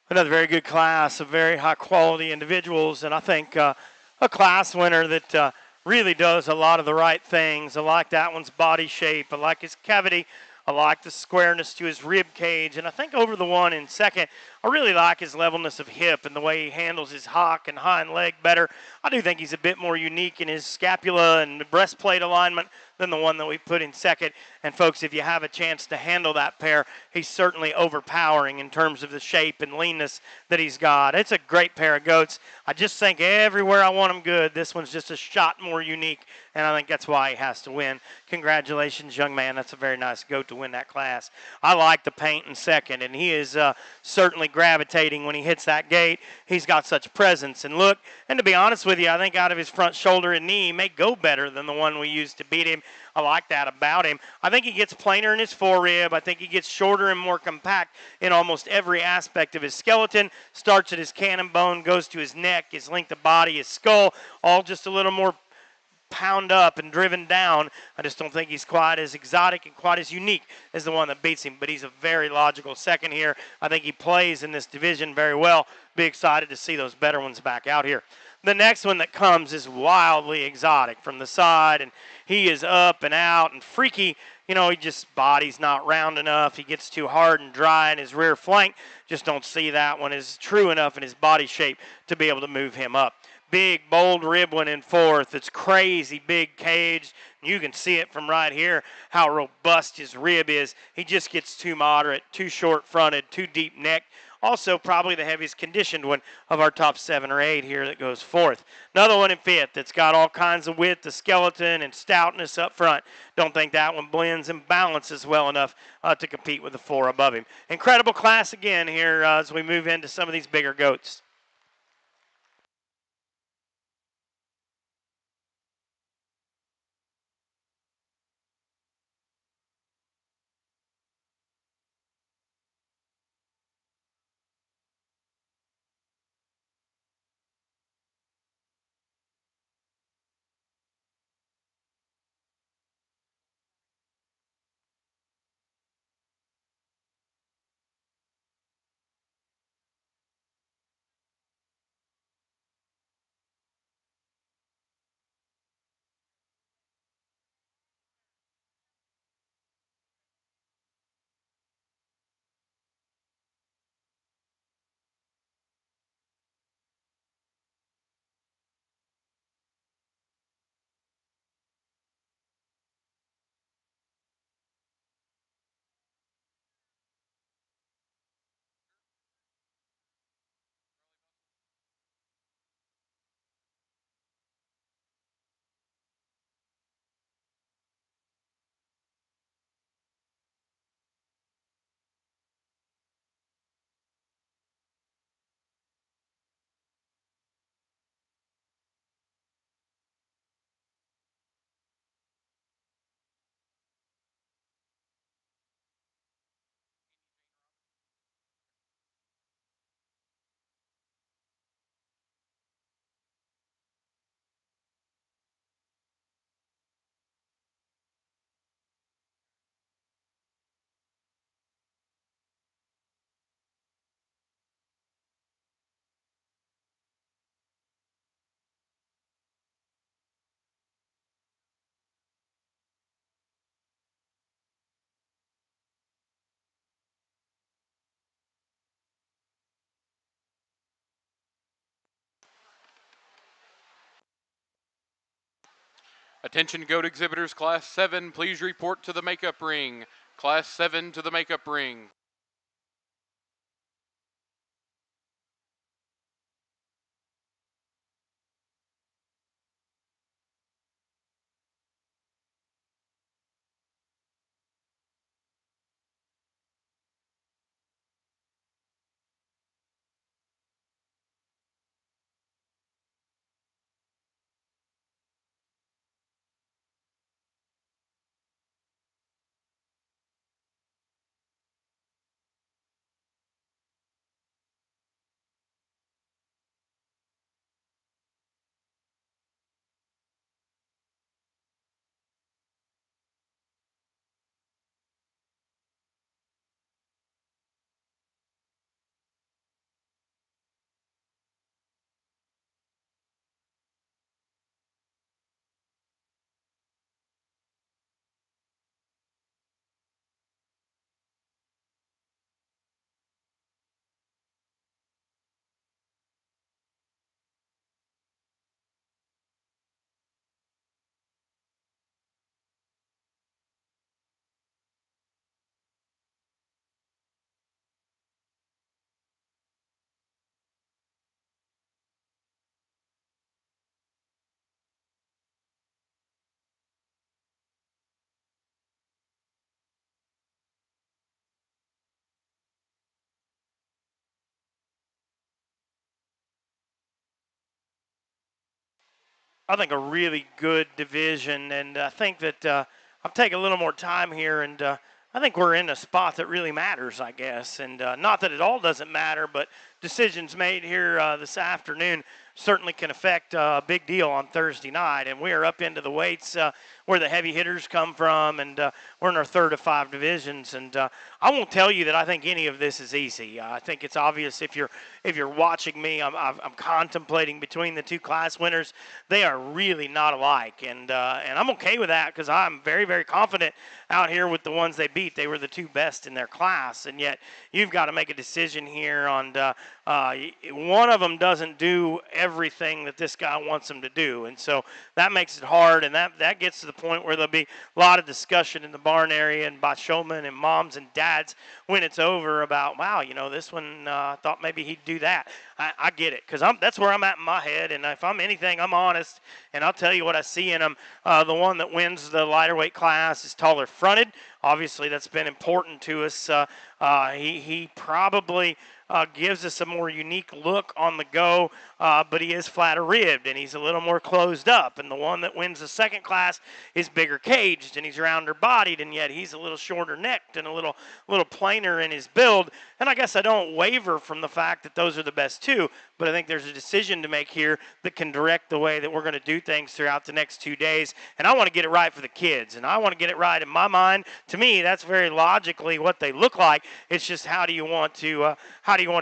Another very good class of very high quality individuals, and I think a class winner that really does a lot of the right things. I like that one's body shape. I like his cavity. I like the squareness to his rib cage, and I think over the one in second, I really like his levelness of hip and the way he handles his hock and hind leg better. I do think he's a bit more unique in his scapula and breastplate alignment than the one that we put in second. And folks, if you have a chance to handle that pair, he's certainly overpowering in terms of the shape and leanness that he's got. It's a great pair of goats. I just think everywhere I want him good, this one's just a shot more unique, and I think that's why he has to win. Congratulations, young man. That's a very nice goat to win that class. I like the paint in second, and he is certainly gravitating when he hits that gate. He's got such presence and look. And to be honest with you, I think out of his front shoulder and knee, he may go better than the one we used to beat him. I like that about him. I think he gets plainer in his forerib. I think he gets shorter and more compact in almost every aspect of his skeleton. Starts at his cannon bone, goes to his neck, his length of body, his skull, all just a little more pound up and driven down. I just don't think he's quite as exotic and quite as unique as the one that beats him, but he's a very logical second here. I think he plays in this division very well. Be excited to see those better ones back out here. The next one that comes is wildly exotic from the side, and he is up and out and freaky. You know, he just body's not round enough. He gets too hard and dry in his rear flank. Just don't see that one is true enough in his body shape to be able to move him up. big, bold rib one in fourth. It's crazy big cage. You can see it from right here how robust his rib is. He just gets too moderate, too short-fronted, too deep neck. Also, probably the heaviest conditioned one of our top 7 or 8 here that goes fourth. Another one in fifth that's got all kinds of width, the skeleton, and stoutness up front. Don't think that one blends and balances well enough to compete with the 4 above him. Incredible class again here as we move into some of these bigger goats. Attention goat exhibitors, Class 7, please report to the makeup ring. Class 7 to the makeup ring. I think a really good division, and I think that I'll take a little more time here, and I think we're in a spot that really matters, I guess, and not that it all doesn't matter, but decisions made here this afternoon certainly can affect a big deal on Thursday night, and we are up into the weights where the heavy hitters come from, and we're in our third of 5 divisions, and I won't tell you that I think any of this is easy. I think it's obvious if you're watching me, I'm contemplating between the 2 class winners. They are really not alike, and I'm okay with that because I'm very, very confident out here with the ones they beat. They were the 2 best in their class, and yet you've got to make a decision here on one of them doesn't do everything that this guy wants them to do. And so that makes it hard, and that gets to the point where there'll be a lot of discussion in the barn area and by showmen and moms and dads when it's over about, wow, this one thought maybe he'd do that. I get it, because that's where I'm at in my head, and if I'm anything, I'm honest, and I'll tell you what I see in him. The one that wins the lighter weight class is taller fronted. Obviously, that's been important to us. He probably gives us a more unique look on the go, but he is flatter ribbed and he's a little more closed up. And the one that wins the second class is bigger caged and he's rounder bodied, and yet he's a little shorter necked and a little plainer in his build. And I guess I don't waver from the fact that those are the best two, but I think there's a decision to make here that can direct the way that we're going to do things throughout the next 2 days. And I want to get it right for the kids, and I want to get it right in my mind. To me, that's very logically what they look like. It's just how do you want to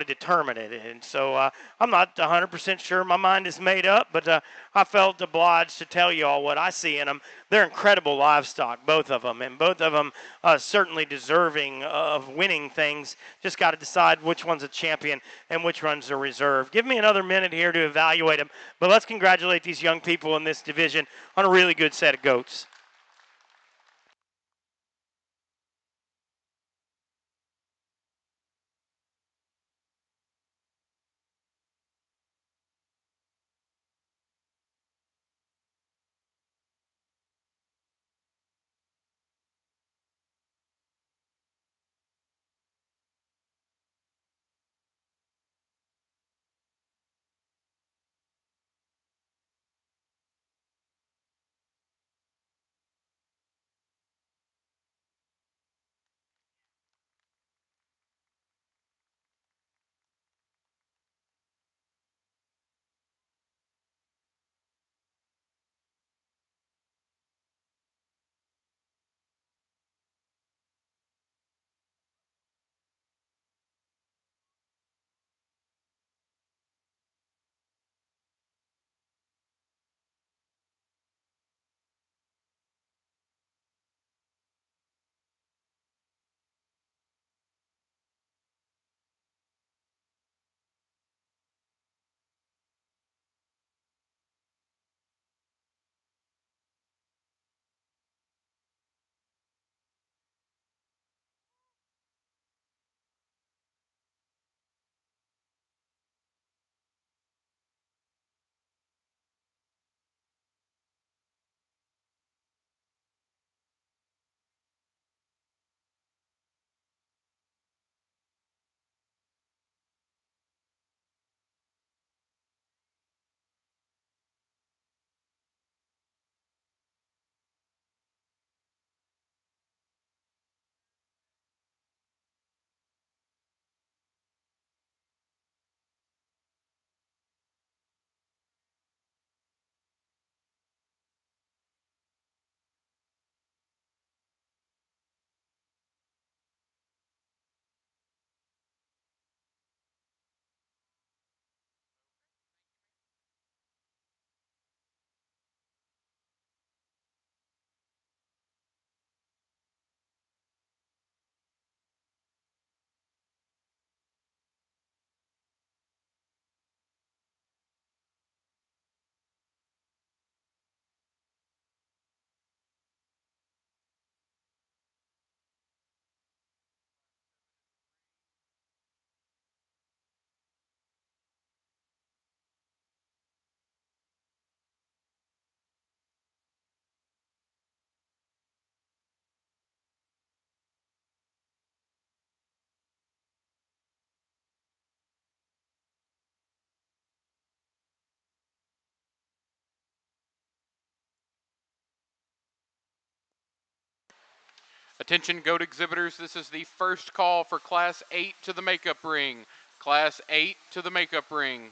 determine it? And so I'm not 100% sure my mind is made up, but I felt obliged to tell you all what I see in them. They're incredible livestock, both of them, and both of them certainly deserving of winning things. Just got to decide which one's a champion and which one's a reserve. Give me another minute here to evaluate them, but let's congratulate these young people in this division on a really good set of goats. Attention goat exhibitors, this is the first call for Class 8 to the makeup ring. Class 8 to the makeup ring.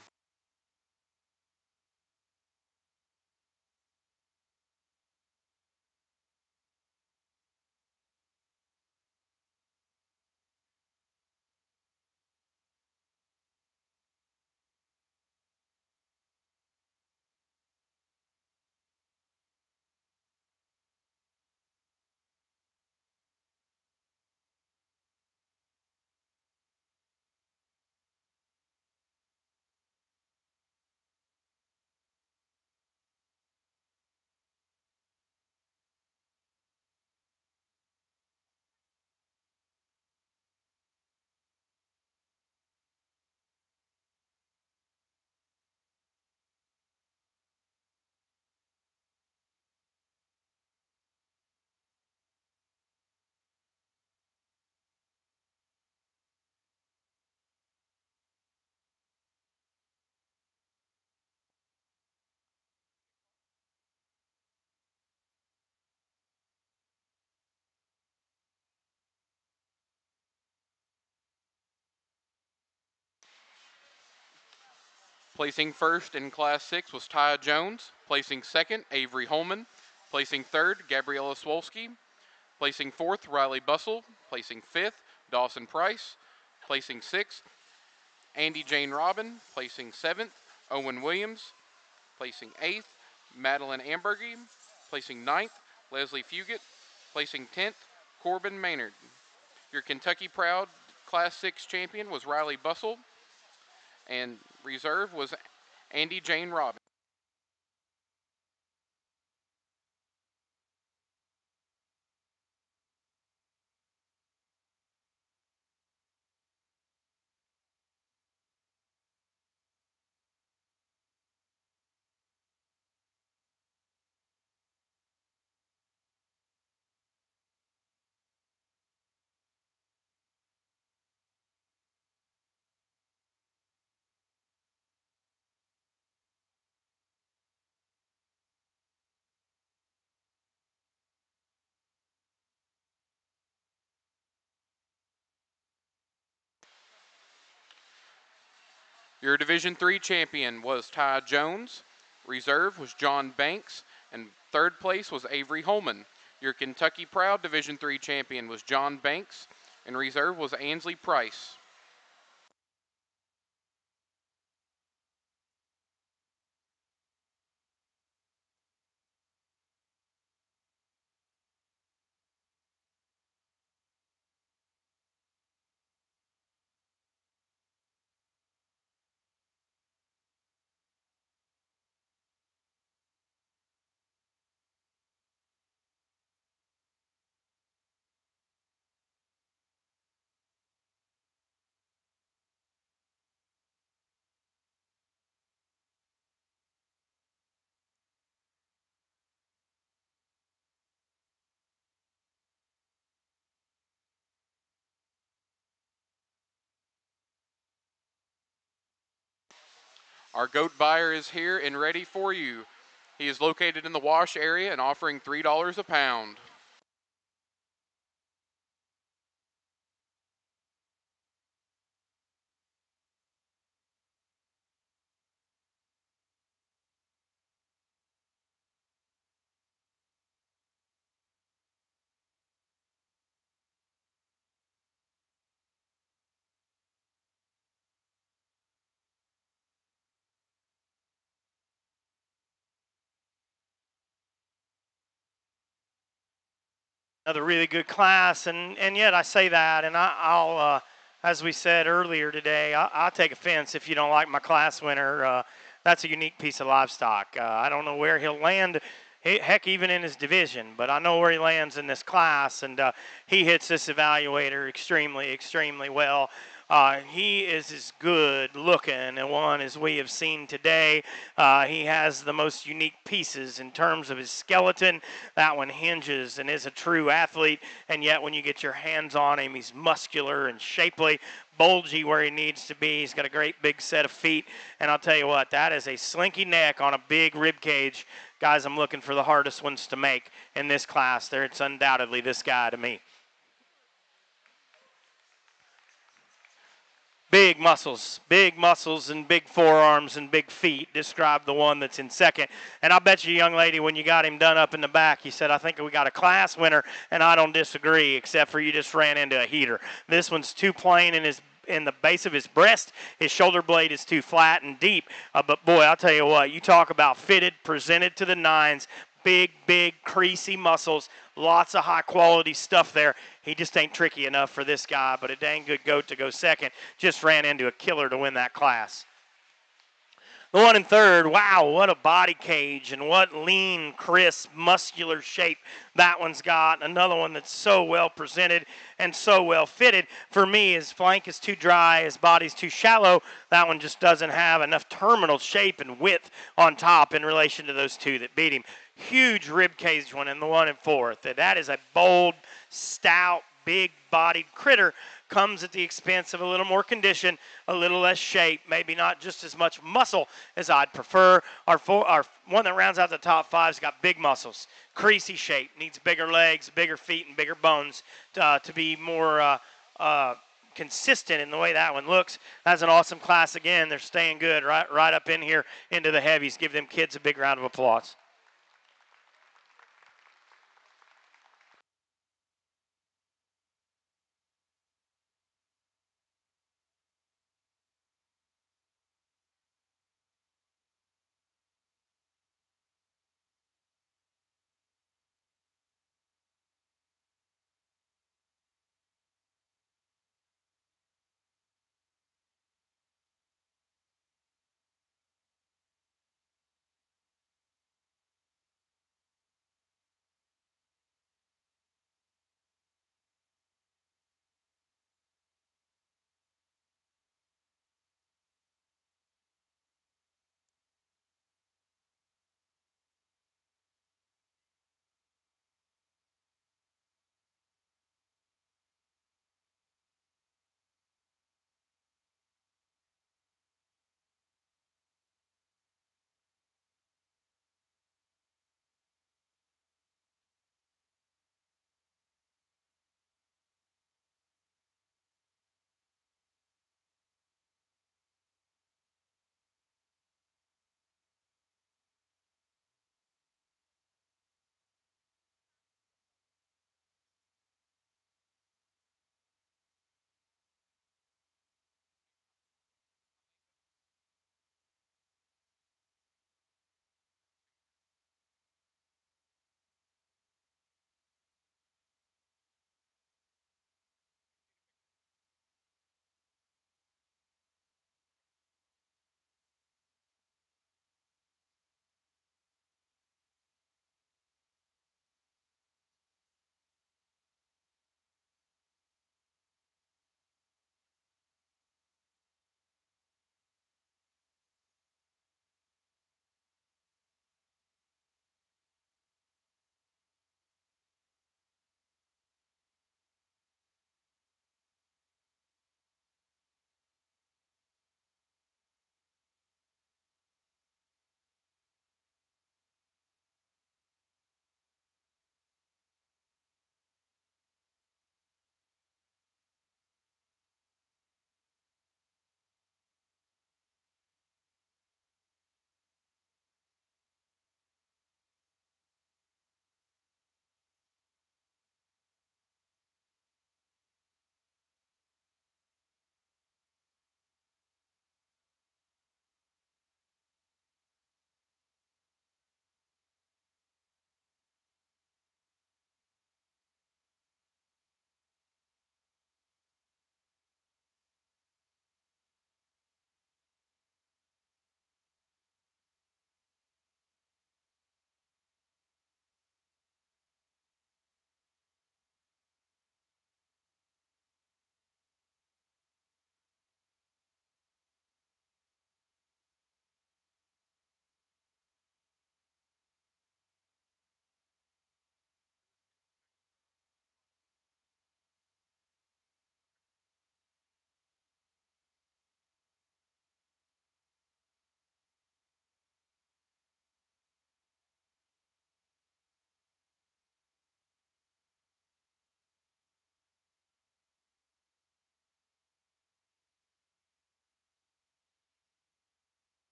Placing first in Class 6 was Taya Jones. Placing second, Avery Holman. Placing third, Gabriella Swolski. Placing fourth, Riley Bussell. Placing fifth, Dawson Price. Placing sixth, Andy Jane Robin. Placing seventh, Owen Williams. Placing eighth, Madeline Ambergy. Placing ninth, Leslie Fugit. Placing 10th, Corbin Maynard. Your Kentucky Proud Class 6 champion was Riley Bussell, and reserve was Andy Jane Robin. Your Division III champion was Ty Jones. Reserve was John Banks, and third place was Avery Holman. Your Kentucky Proud Division III champion was John Banks, and reserve was Ansley Price. Our goat buyer is here and ready for you. He is located in the Wash area and offering $3 a pound. Another really good class, and yet I say that, and I'll as we said earlier today, I'll take offense if you don't like my class winner. That's a unique piece of livestock. I don't know where he'll land, heck, even in his division, but I know where he lands in this class, and he hits this evaluator extremely, extremely well. He is as good looking and one as we have seen today. He has the most unique pieces in terms of his skeleton. That one hinges and is a true athlete, and yet when you get your hands on him, he's muscular and shapely, bulgy where he needs to be. He's got a great big set of feet, and I'll tell you what, that is a slinky neck on a big rib cage. Guys, I'm looking for the hardest ones to make in this class. There, it's undoubtedly this guy to me. Big muscles and big forearms and big feet describe the one that's in second. And I bet you, young lady, when you got him done up in the back, you said, I think we got a class winner, and I don't disagree, except for you just ran into a heater. This one's too plain in the base of his breast. His shoulder blade is too flat and deep. But, boy, I'll tell you what, you talk about fitted, presented to the nines, big, creasy muscles, lots of high-quality stuff there. He just ain't tricky enough for this guy, but a dang good goat to go second. Just ran into a killer to win that class. The one in third, wow, what a body cage and what lean, crisp, muscular shape that one's got. Another one that's so well presented and so well fitted. For me, his flank is too dry, his body's too shallow. That one just doesn't have enough terminal shape and width on top in relation to those two that beat him. Huge rib cage one in the one in fourth. That is a bold, stout, big-bodied critter. Comes at the expense of a little more condition, a little less shape, maybe not just as much muscle as I'd prefer. Our one that rounds out the top five's got big muscles, creasy shape, needs bigger legs, bigger feet, and bigger bones to be more consistent in the way that one looks. That's an awesome class again. They're staying good right up in here into the heavies. Give them kids a big round of applause.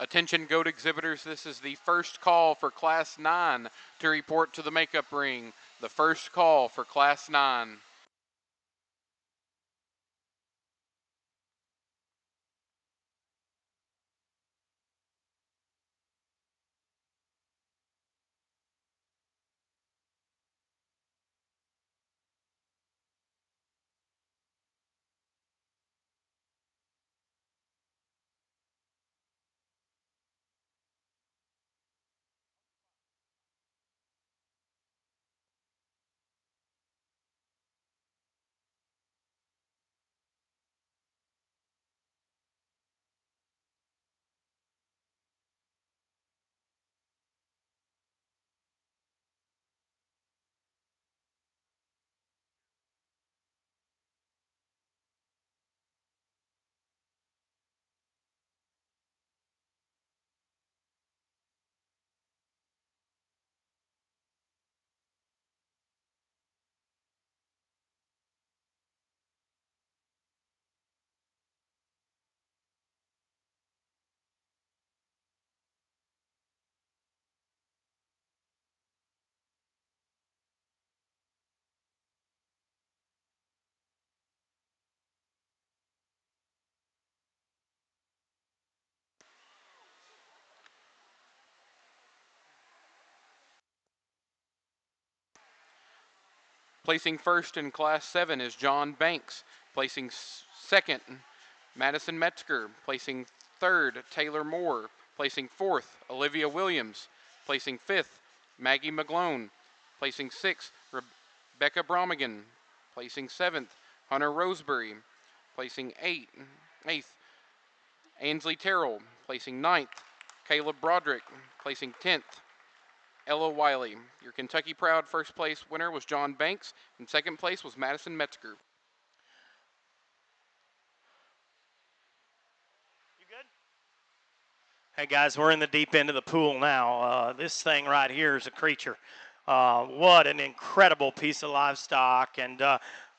Attention goat exhibitors, this is the first call for Class 9 to report to the makeup ring. The first call for Class 9. Placing first in Class 7 is John Banks. Placing second, Madison Metzger. Placing third, Taylor Moore. Placing fourth, Olivia Williams. Placing fifth, Maggie McGlone. Placing sixth, Rebecca Bromigan. Placing seventh, Hunter Roseberry. Placing eighth, Ainsley Terrell. Placing ninth, Caleb Broderick. Placing 10th, Ella Wiley. Your Kentucky Proud first place winner was John Banks, and second place was Madison Metzger. You good? Hey guys, we're in the deep end of the pool now. This thing right here is a creature. What an incredible piece of livestock, and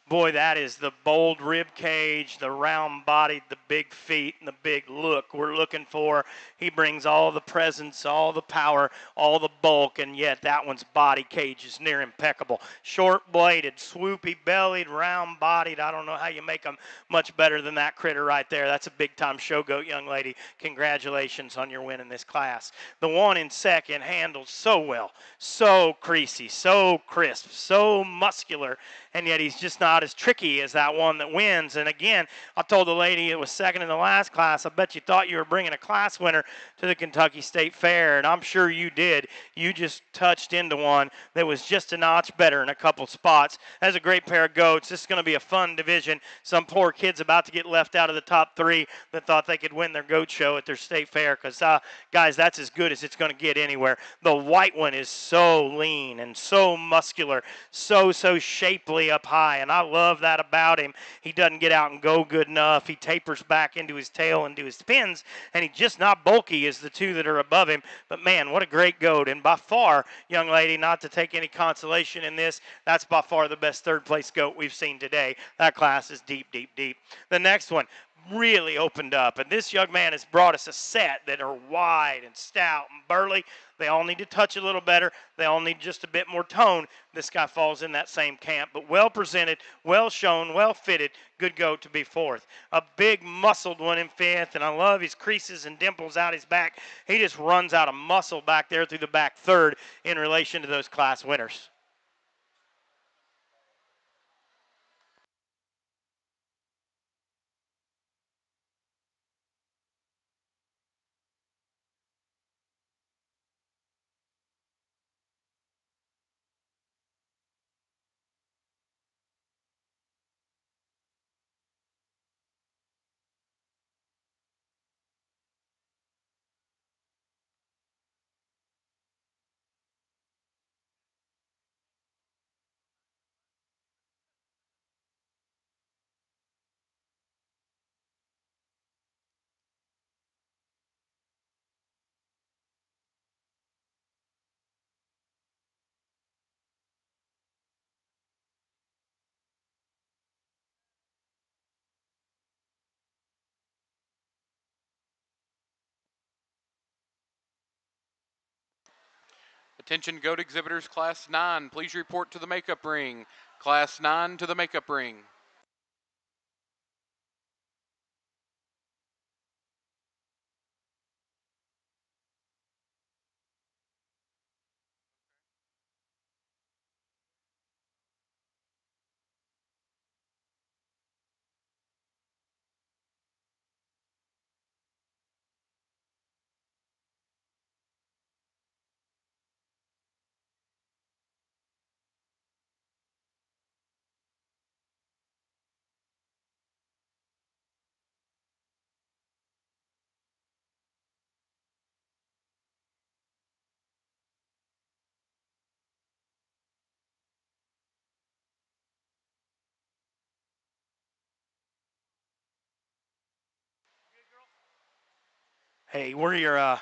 boy, that is the bold rib cage, the round bodied, the big feet, and the big look we're looking for. He brings all the presence, all the power, all the bulk, and yet that one's body cage is near impeccable. Short bladed, swoopy bellied, round bodied. I don't know how you make them much better than that critter right there. That's a big time show goat, young lady. Congratulations on your win in this class. The one in second handled so well, so creasy, so crisp, so muscular, and yet he's just not as tricky as that one that wins. And again, I told the lady it was second in the last class, I bet you thought you were bringing a class winner to the Kentucky State Fair, and I'm sure you did. You just touched into one that was just a notch better in a couple spots. That's a great pair of goats. This is going to be a fun division. Some poor kid's about to get left out of the top three that thought they could win their goat show at their state fair, because, guys, that's as good as it's going to get anywhere. The white one is so lean and so muscular, so shapely up high, and I love that about him. He doesn't get out and go good enough. He tapers back into his tail and to his pins, and he's just not bulky as the two that are above him. But man, what a great goat. And by far, young lady, not to take any consolation in this, that's by far the best third place goat we've seen today. That class is deep. The next one really opened up, and this young man has brought us a set that are wide and stout and burly. They all need to touch a little better. They all need just a bit more tone. This guy falls in that same camp, but well presented, well shown, well fitted. Good goat to be fourth. A big muscled one in fifth, and I love his creases and dimples out his back. He just runs out of muscle back there through the back third in relation to those class winners. Attention goat exhibitors, Class 9, please report to the makeup ring. Class 9 to the makeup ring. Hey, we're your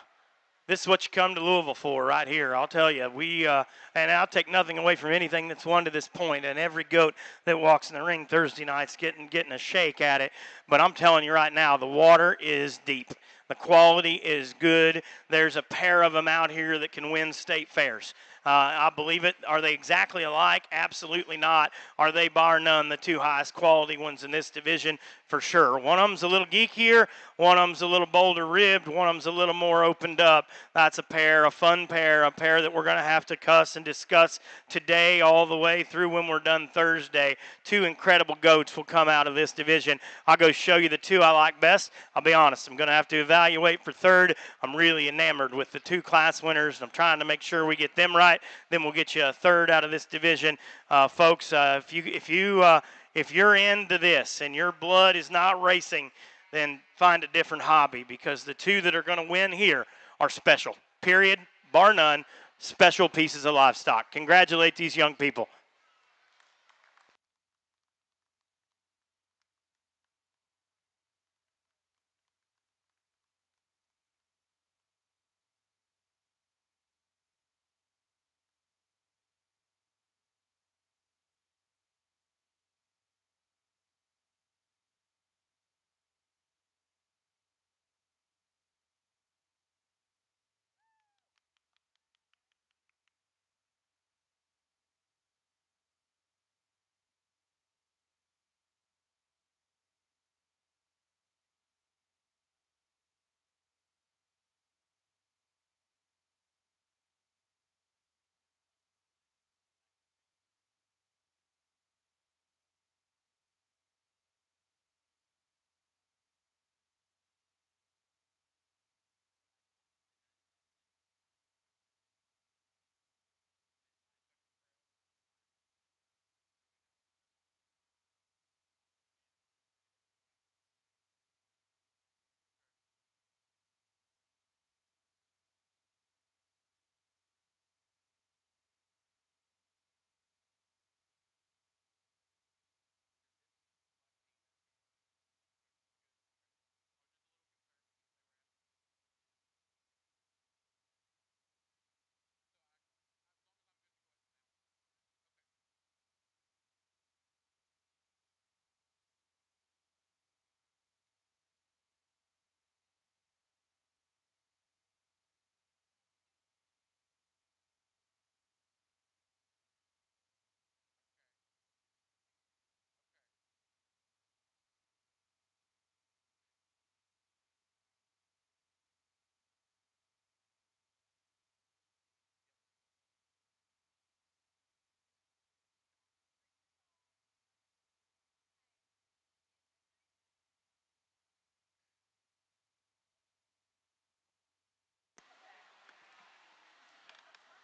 this is what you come to Louisville for right here. I'll tell you, and I'll take nothing away from anything that's won to this point, and every goat that walks in the ring Thursday night's getting a shake at it. But I'm telling you right now, the water is deep. The quality is good. There's a pair of them out here that can win state fairs. I believe it. Are they exactly alike? Absolutely not. Are they bar none the two highest quality ones in this division? For sure. One of them's a little geekier. One of them's a little bolder ribbed. One of them's a little more opened up. That's a fun pair, a pair that we're going to have to cuss and discuss today all the way through when we're done Thursday. Two incredible goats will come out of this division. I'll go show you the two I like best. I'll be honest, I'm going to have to evaluate for third. I'm really enamored with the two class winners. I'm trying to make sure we get them right. Then we'll get you a third out of this division. Folks, if you're into this and your blood is not racing, then find a different hobby, because the two that are going to win here are special. Period. Bar none. Special pieces of livestock. Congratulate these young people.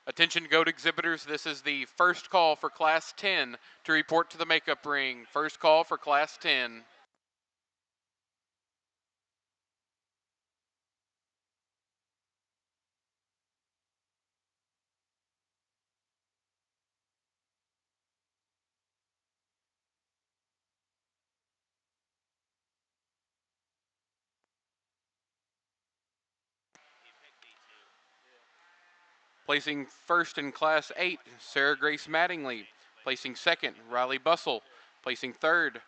Attention goat exhibitors, this is the first call for Class 10 to report to the makeup ring. First call for Class 10. Placing first in Class 8, Sarah Grace Mattingly. Placing second, Riley Bussell. Placing third,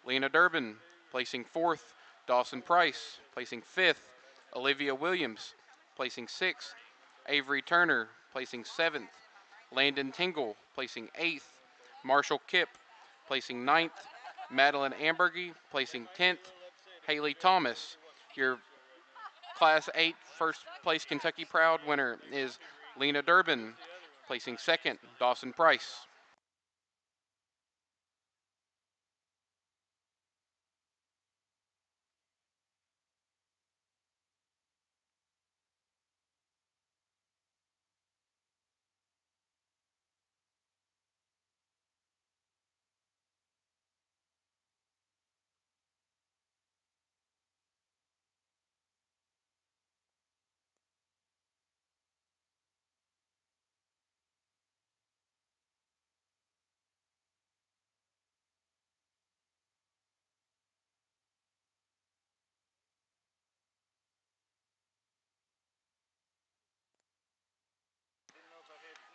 Lena Durbin. Placing fourth, Dawson Price. Placing fifth, Olivia Williams. Placing sixth, Avery Turner. Placing seventh, Landon Tingle. Placing eighth, Marshall Kipp. Placing ninth, Madeline Ambergy. Placing 10th, Haley Thomas. Your Class 8 first place Kentucky Proud winner is Lena Durbin. Placing second, Dawson Price.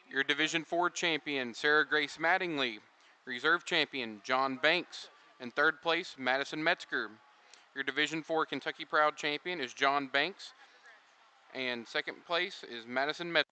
Your Division 4 champion, Sarah Grace Mattingly. Reserve champion, John Banks. In third place, Madison Metzger. Your Division 4 Kentucky Proud champion is John Banks. And second place is Madison Metzger.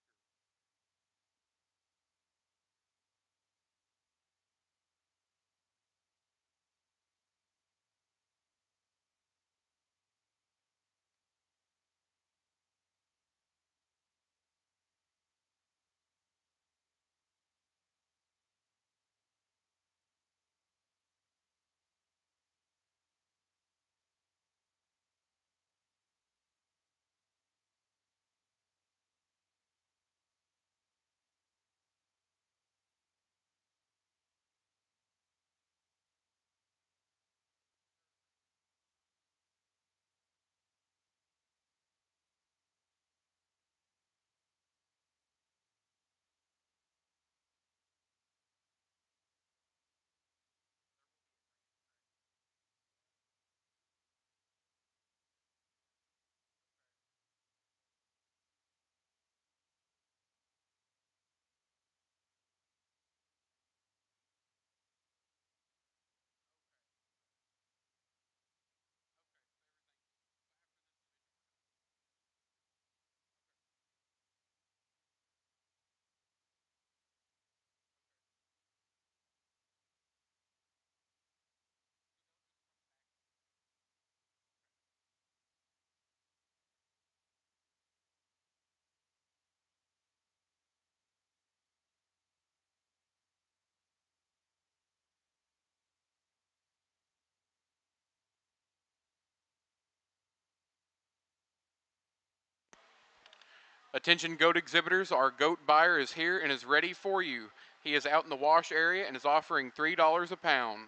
Attention goat exhibitors, our goat buyer is here and is ready for you. He is out in the wash area and is offering $3 a pound.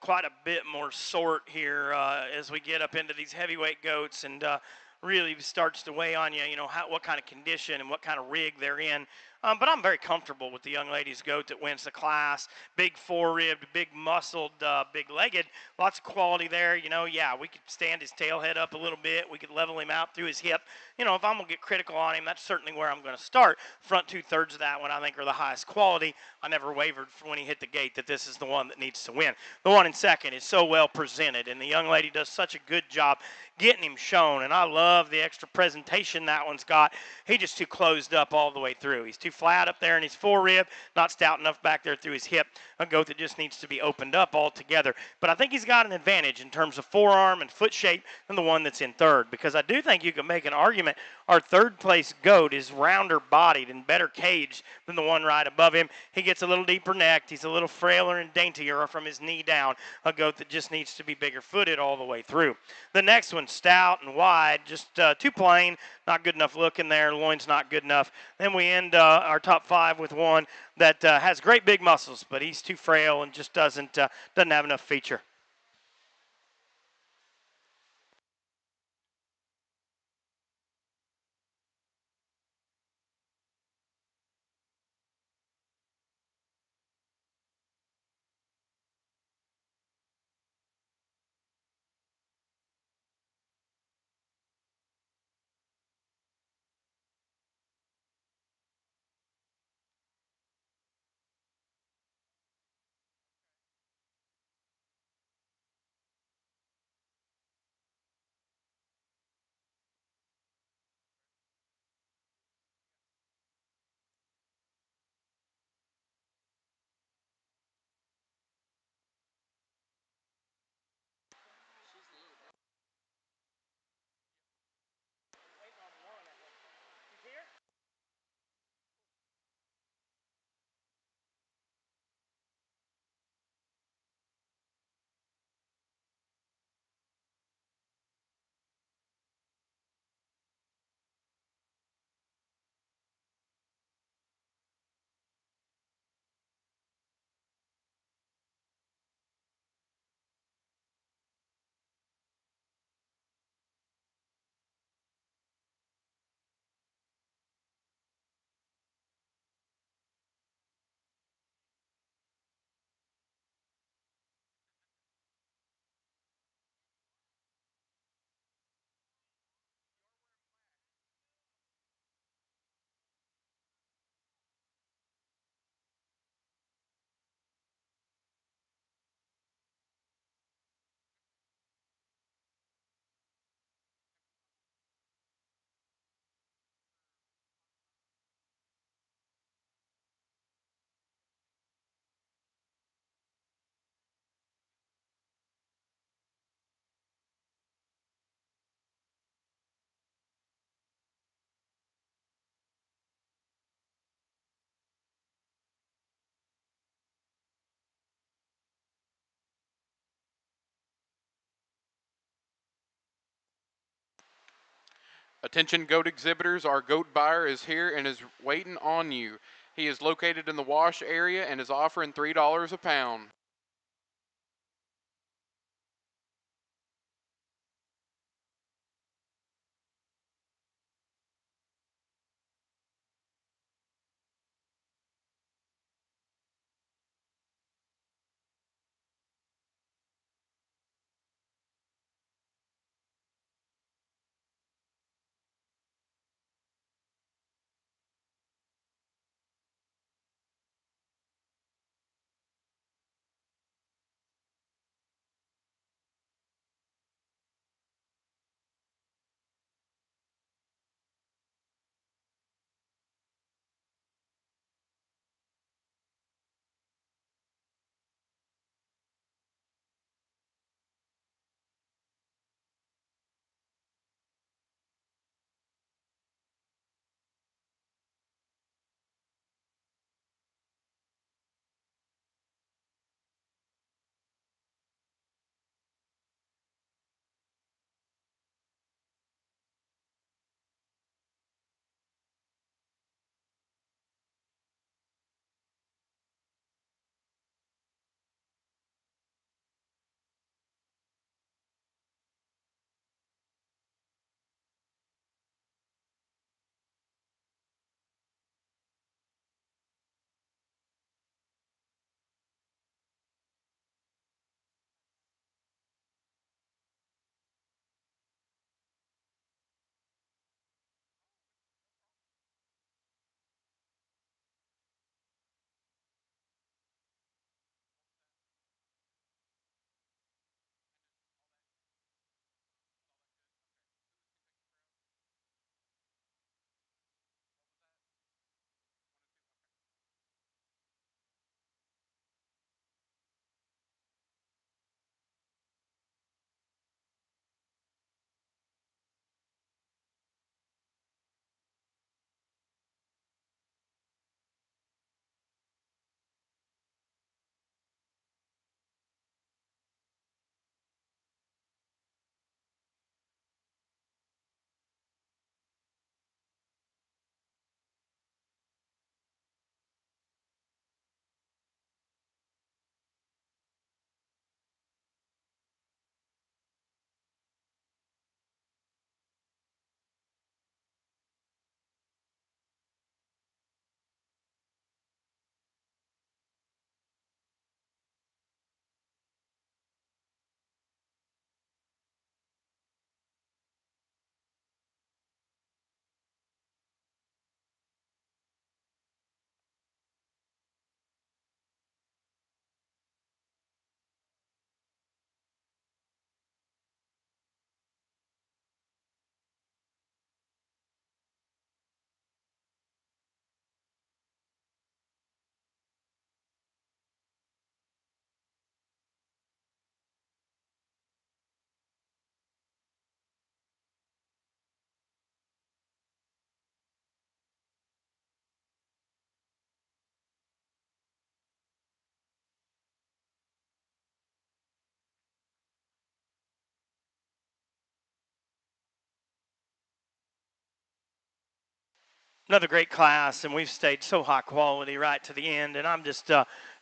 Quite a bit more sort here as we get up into these heavyweight goats, and really starts to weigh on you, what kind of condition and what kind of rig they're in. But I'm very comfortable with the young lady's goat that wins the class. Big four-ribbed, big muscled, big-legged, lots of quality there. Yeah, we could stand his tail head up a little bit. We could level him out through his hip. If I'm going to get critical on him, that's certainly where I'm going to start. Front two-thirds of that one I think are the highest quality. I never wavered from when he hit the gate that this is the one that needs to win. The one in second is so well presented, and the young lady does such a good job getting him shown, and I love the extra presentation that one's got. He just too closed up all the way through. He's too flat up there in his four-rib, not stout enough back there through his hip. A goat that just needs to be opened up altogether. But I think he's got an advantage in terms of forearm and foot shape than the one that's in third, because I do think you can make an argument our third-place goat is rounder-bodied and better caged than the one right above him. He gets a little deeper necked. He's a little frailer and daintier from his knee down. A goat that just needs to be bigger-footed all the way through. The next one, stout and wide, just too plain, not good enough looking there. Loin's not good enough. Then we end our top five with one that has great big muscles, but he's too frail and just doesn't have enough feature. Attention goat exhibitors, our goat buyer is here and is waiting on you. He is located in the Wash area and is offering $3 a pound. Another great class, and we've stayed so high quality right to the end, and I'm just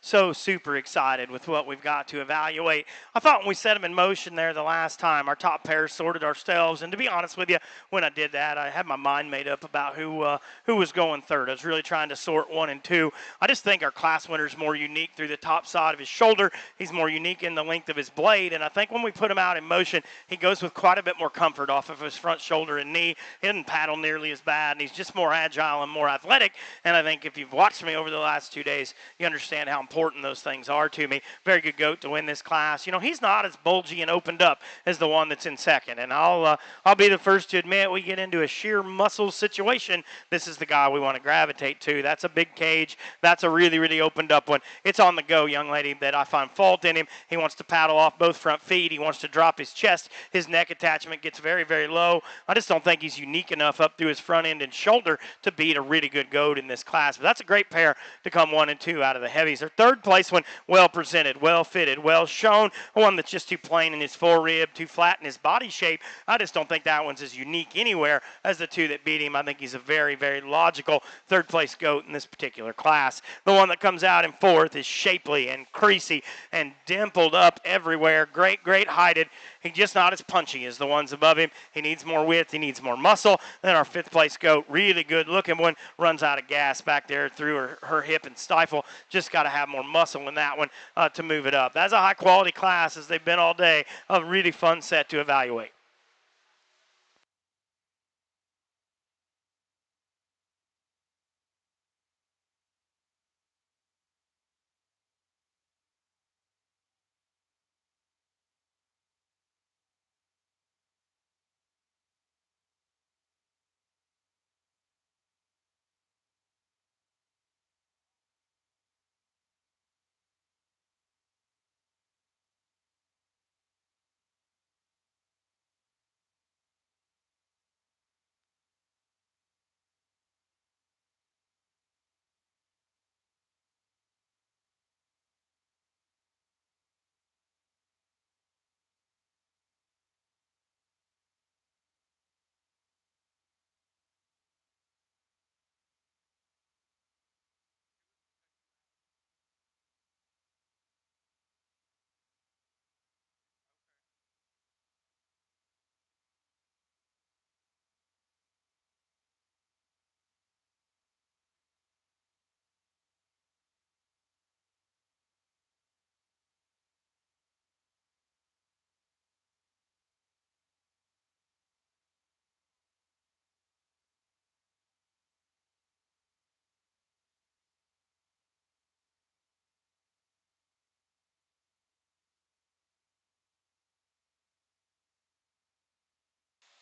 so super excited with what we've got to evaluate. I thought when we set them in motion there the last time, our top pair sorted ourselves, and to be honest with you, when I did that, I had my mind made up about who was going third. I was really trying to sort 1 and 2. I just think our class winner is more unique through the top side of his shoulder. He's more unique in the length of his blade, and I think when we put him out in motion, he goes with quite a bit more comfort off of his front shoulder and knee. He doesn't paddle nearly as bad, and he's just more agile and more athletic. And I think if you've watched me over the last 2 days, you understand how important those things are to me. Very good goat to win this class. You know, he's not as bulgy and opened up as the one that's in second. And I'll be the first to admit, we get into a sheer muscle situation, this is the guy we want to gravitate to. That's a big cage. That's a really, really opened up one. It's on the go, young lady, that I find fault in him. He wants to paddle off both front feet. He wants to drop his chest. His neck attachment gets very, very low. I just don't think he's unique enough up through his front end and shoulder to beat a really good goat in this class. But that's a great pair to come 1 and 2 out of the heavies. Their third place one, well presented, well fitted, well shown. One that's just too plain in his forearm, too flat in his body shape. I just don't think that one's as unique anywhere as the two that beat him. I think he's a very, very logical third place goat in this particular class. The one that comes out in fourth is shapely and creasy and dimpled up everywhere. Great, great heighted. He's just not as punchy as the ones above him. He needs more width. He needs more muscle. Then our fifth place goat, really good looking one, runs out of gas back there through her hip and stifle. Just got to have more muscle in that one to move it up. That's a high quality class, as they've been all day. A really fun set to evaluate.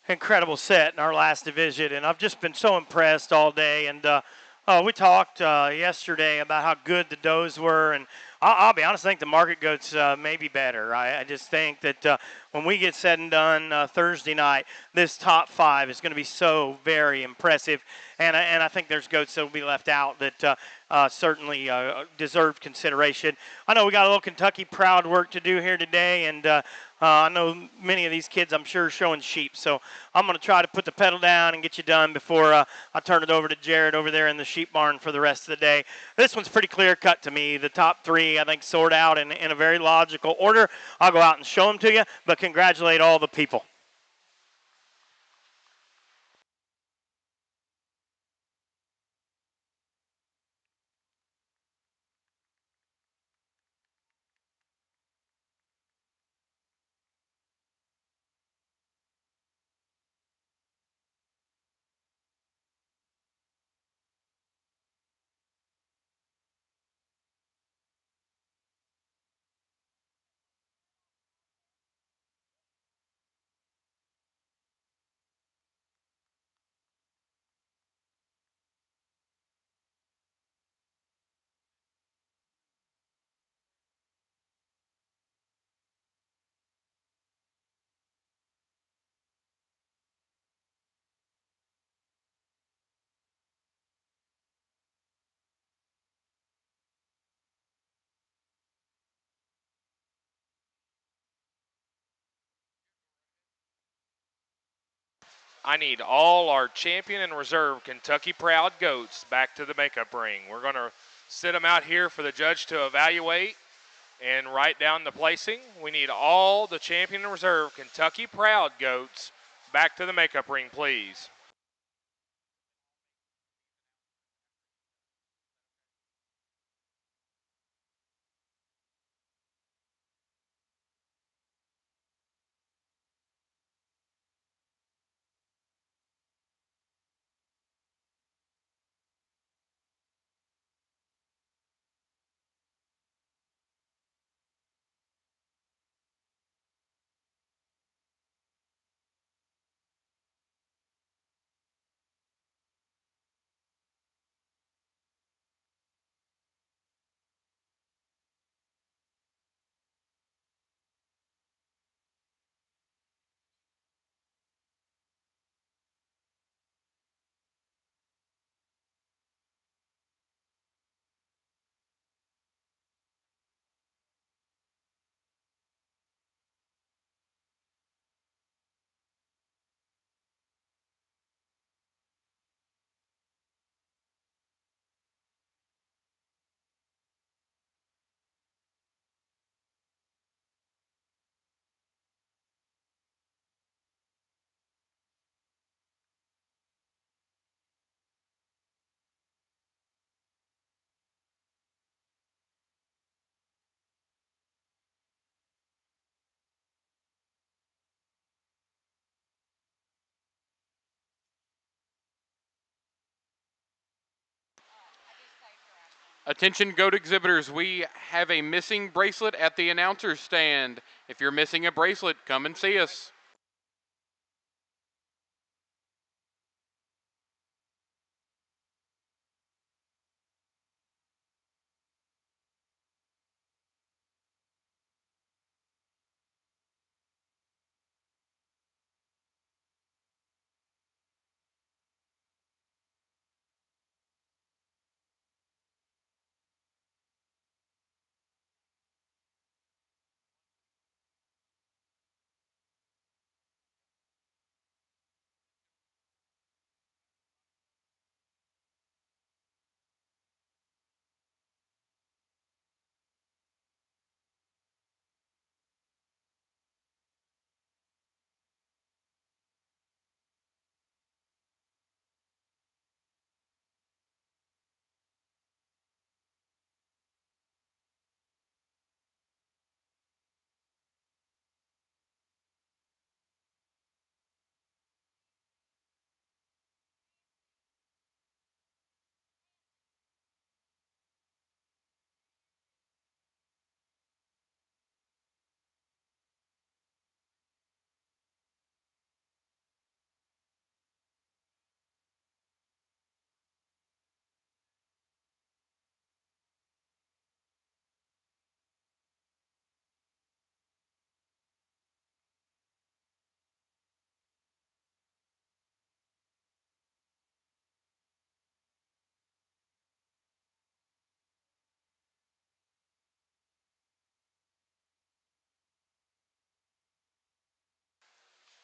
Incredible set in our last division, and I've just been so impressed all day. And we talked yesterday about how good the does were, and I'll be honest, I think the market goats may be better. I just think that when we get said and done Thursday night, this top five is going to be so very impressive, and I think there's goats that will be left out that certainly deserve consideration. I know we got a little Kentucky Proud work to do here today, and I know many of these kids, I'm sure, are showing sheep. So I'm going to try to put the pedal down and get you done before I turn it over to Jared over there in the sheep barn for the rest of the day. This one's pretty clear cut to me. The top three, I think, sort out in a very logical order. I'll go out and show them to you, but congratulate all the people. I need all our champion and reserve Kentucky Proud goats back to the makeup ring. We're going to sit them out here for the judge to evaluate and write down the placing. We need all the champion and reserve Kentucky Proud goats back to the makeup ring, please. Attention GOAT exhibitors, we have a missing bracelet at the announcer's stand. If you're missing a bracelet, come and see us.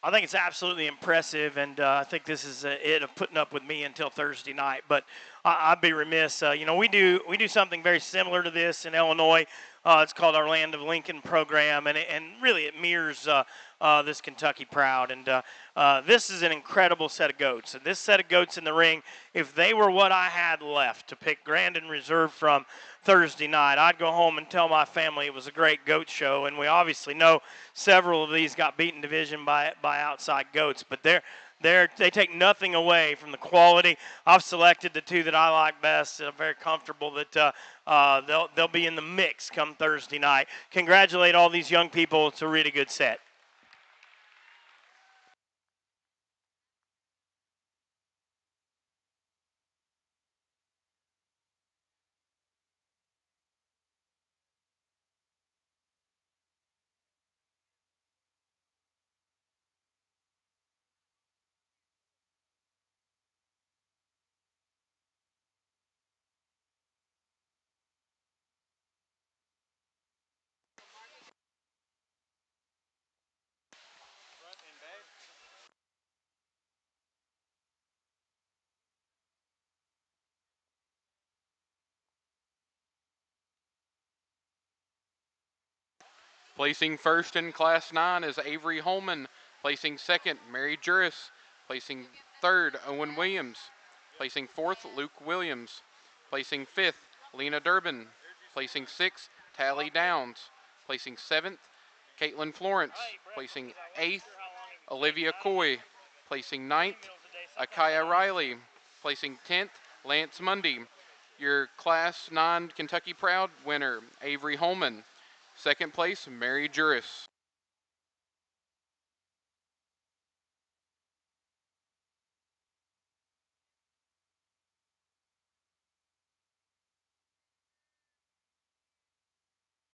I think it's absolutely impressive, and I think this is it of putting up with me until Thursday night. But I'd be remiss. We do something very similar to this in Illinois. It's called our Land of Lincoln program, and really it mirrors this Kentucky Proud. And this is an incredible set of goats. And this set of goats in the ring, if they were what I had left to pick Grandin Reserve from Thursday night, I'd go home and tell my family it was a great goat show. And we obviously know several of these got beaten division by outside goats, but they take nothing away from the quality. I've selected the two that I like best, and I'm very comfortable that they'll be in the mix come Thursday night. Congratulate all these young people. It's a really good set. Placing first in Class 9 is Avery Holman. Placing second, Mary Juris. Placing third, Owen Williams. Placing fourth, Luke Williams. Placing fifth, Lena Durbin. Placing sixth, Tally Downs. Placing seventh, Caitlin Florence. Placing eighth, Olivia Coy. Placing ninth, Akaya Riley. Placing 10th, Lance Mundy. Your Class 9 Kentucky Proud winner, Avery Holman. Second place, Mary Juris.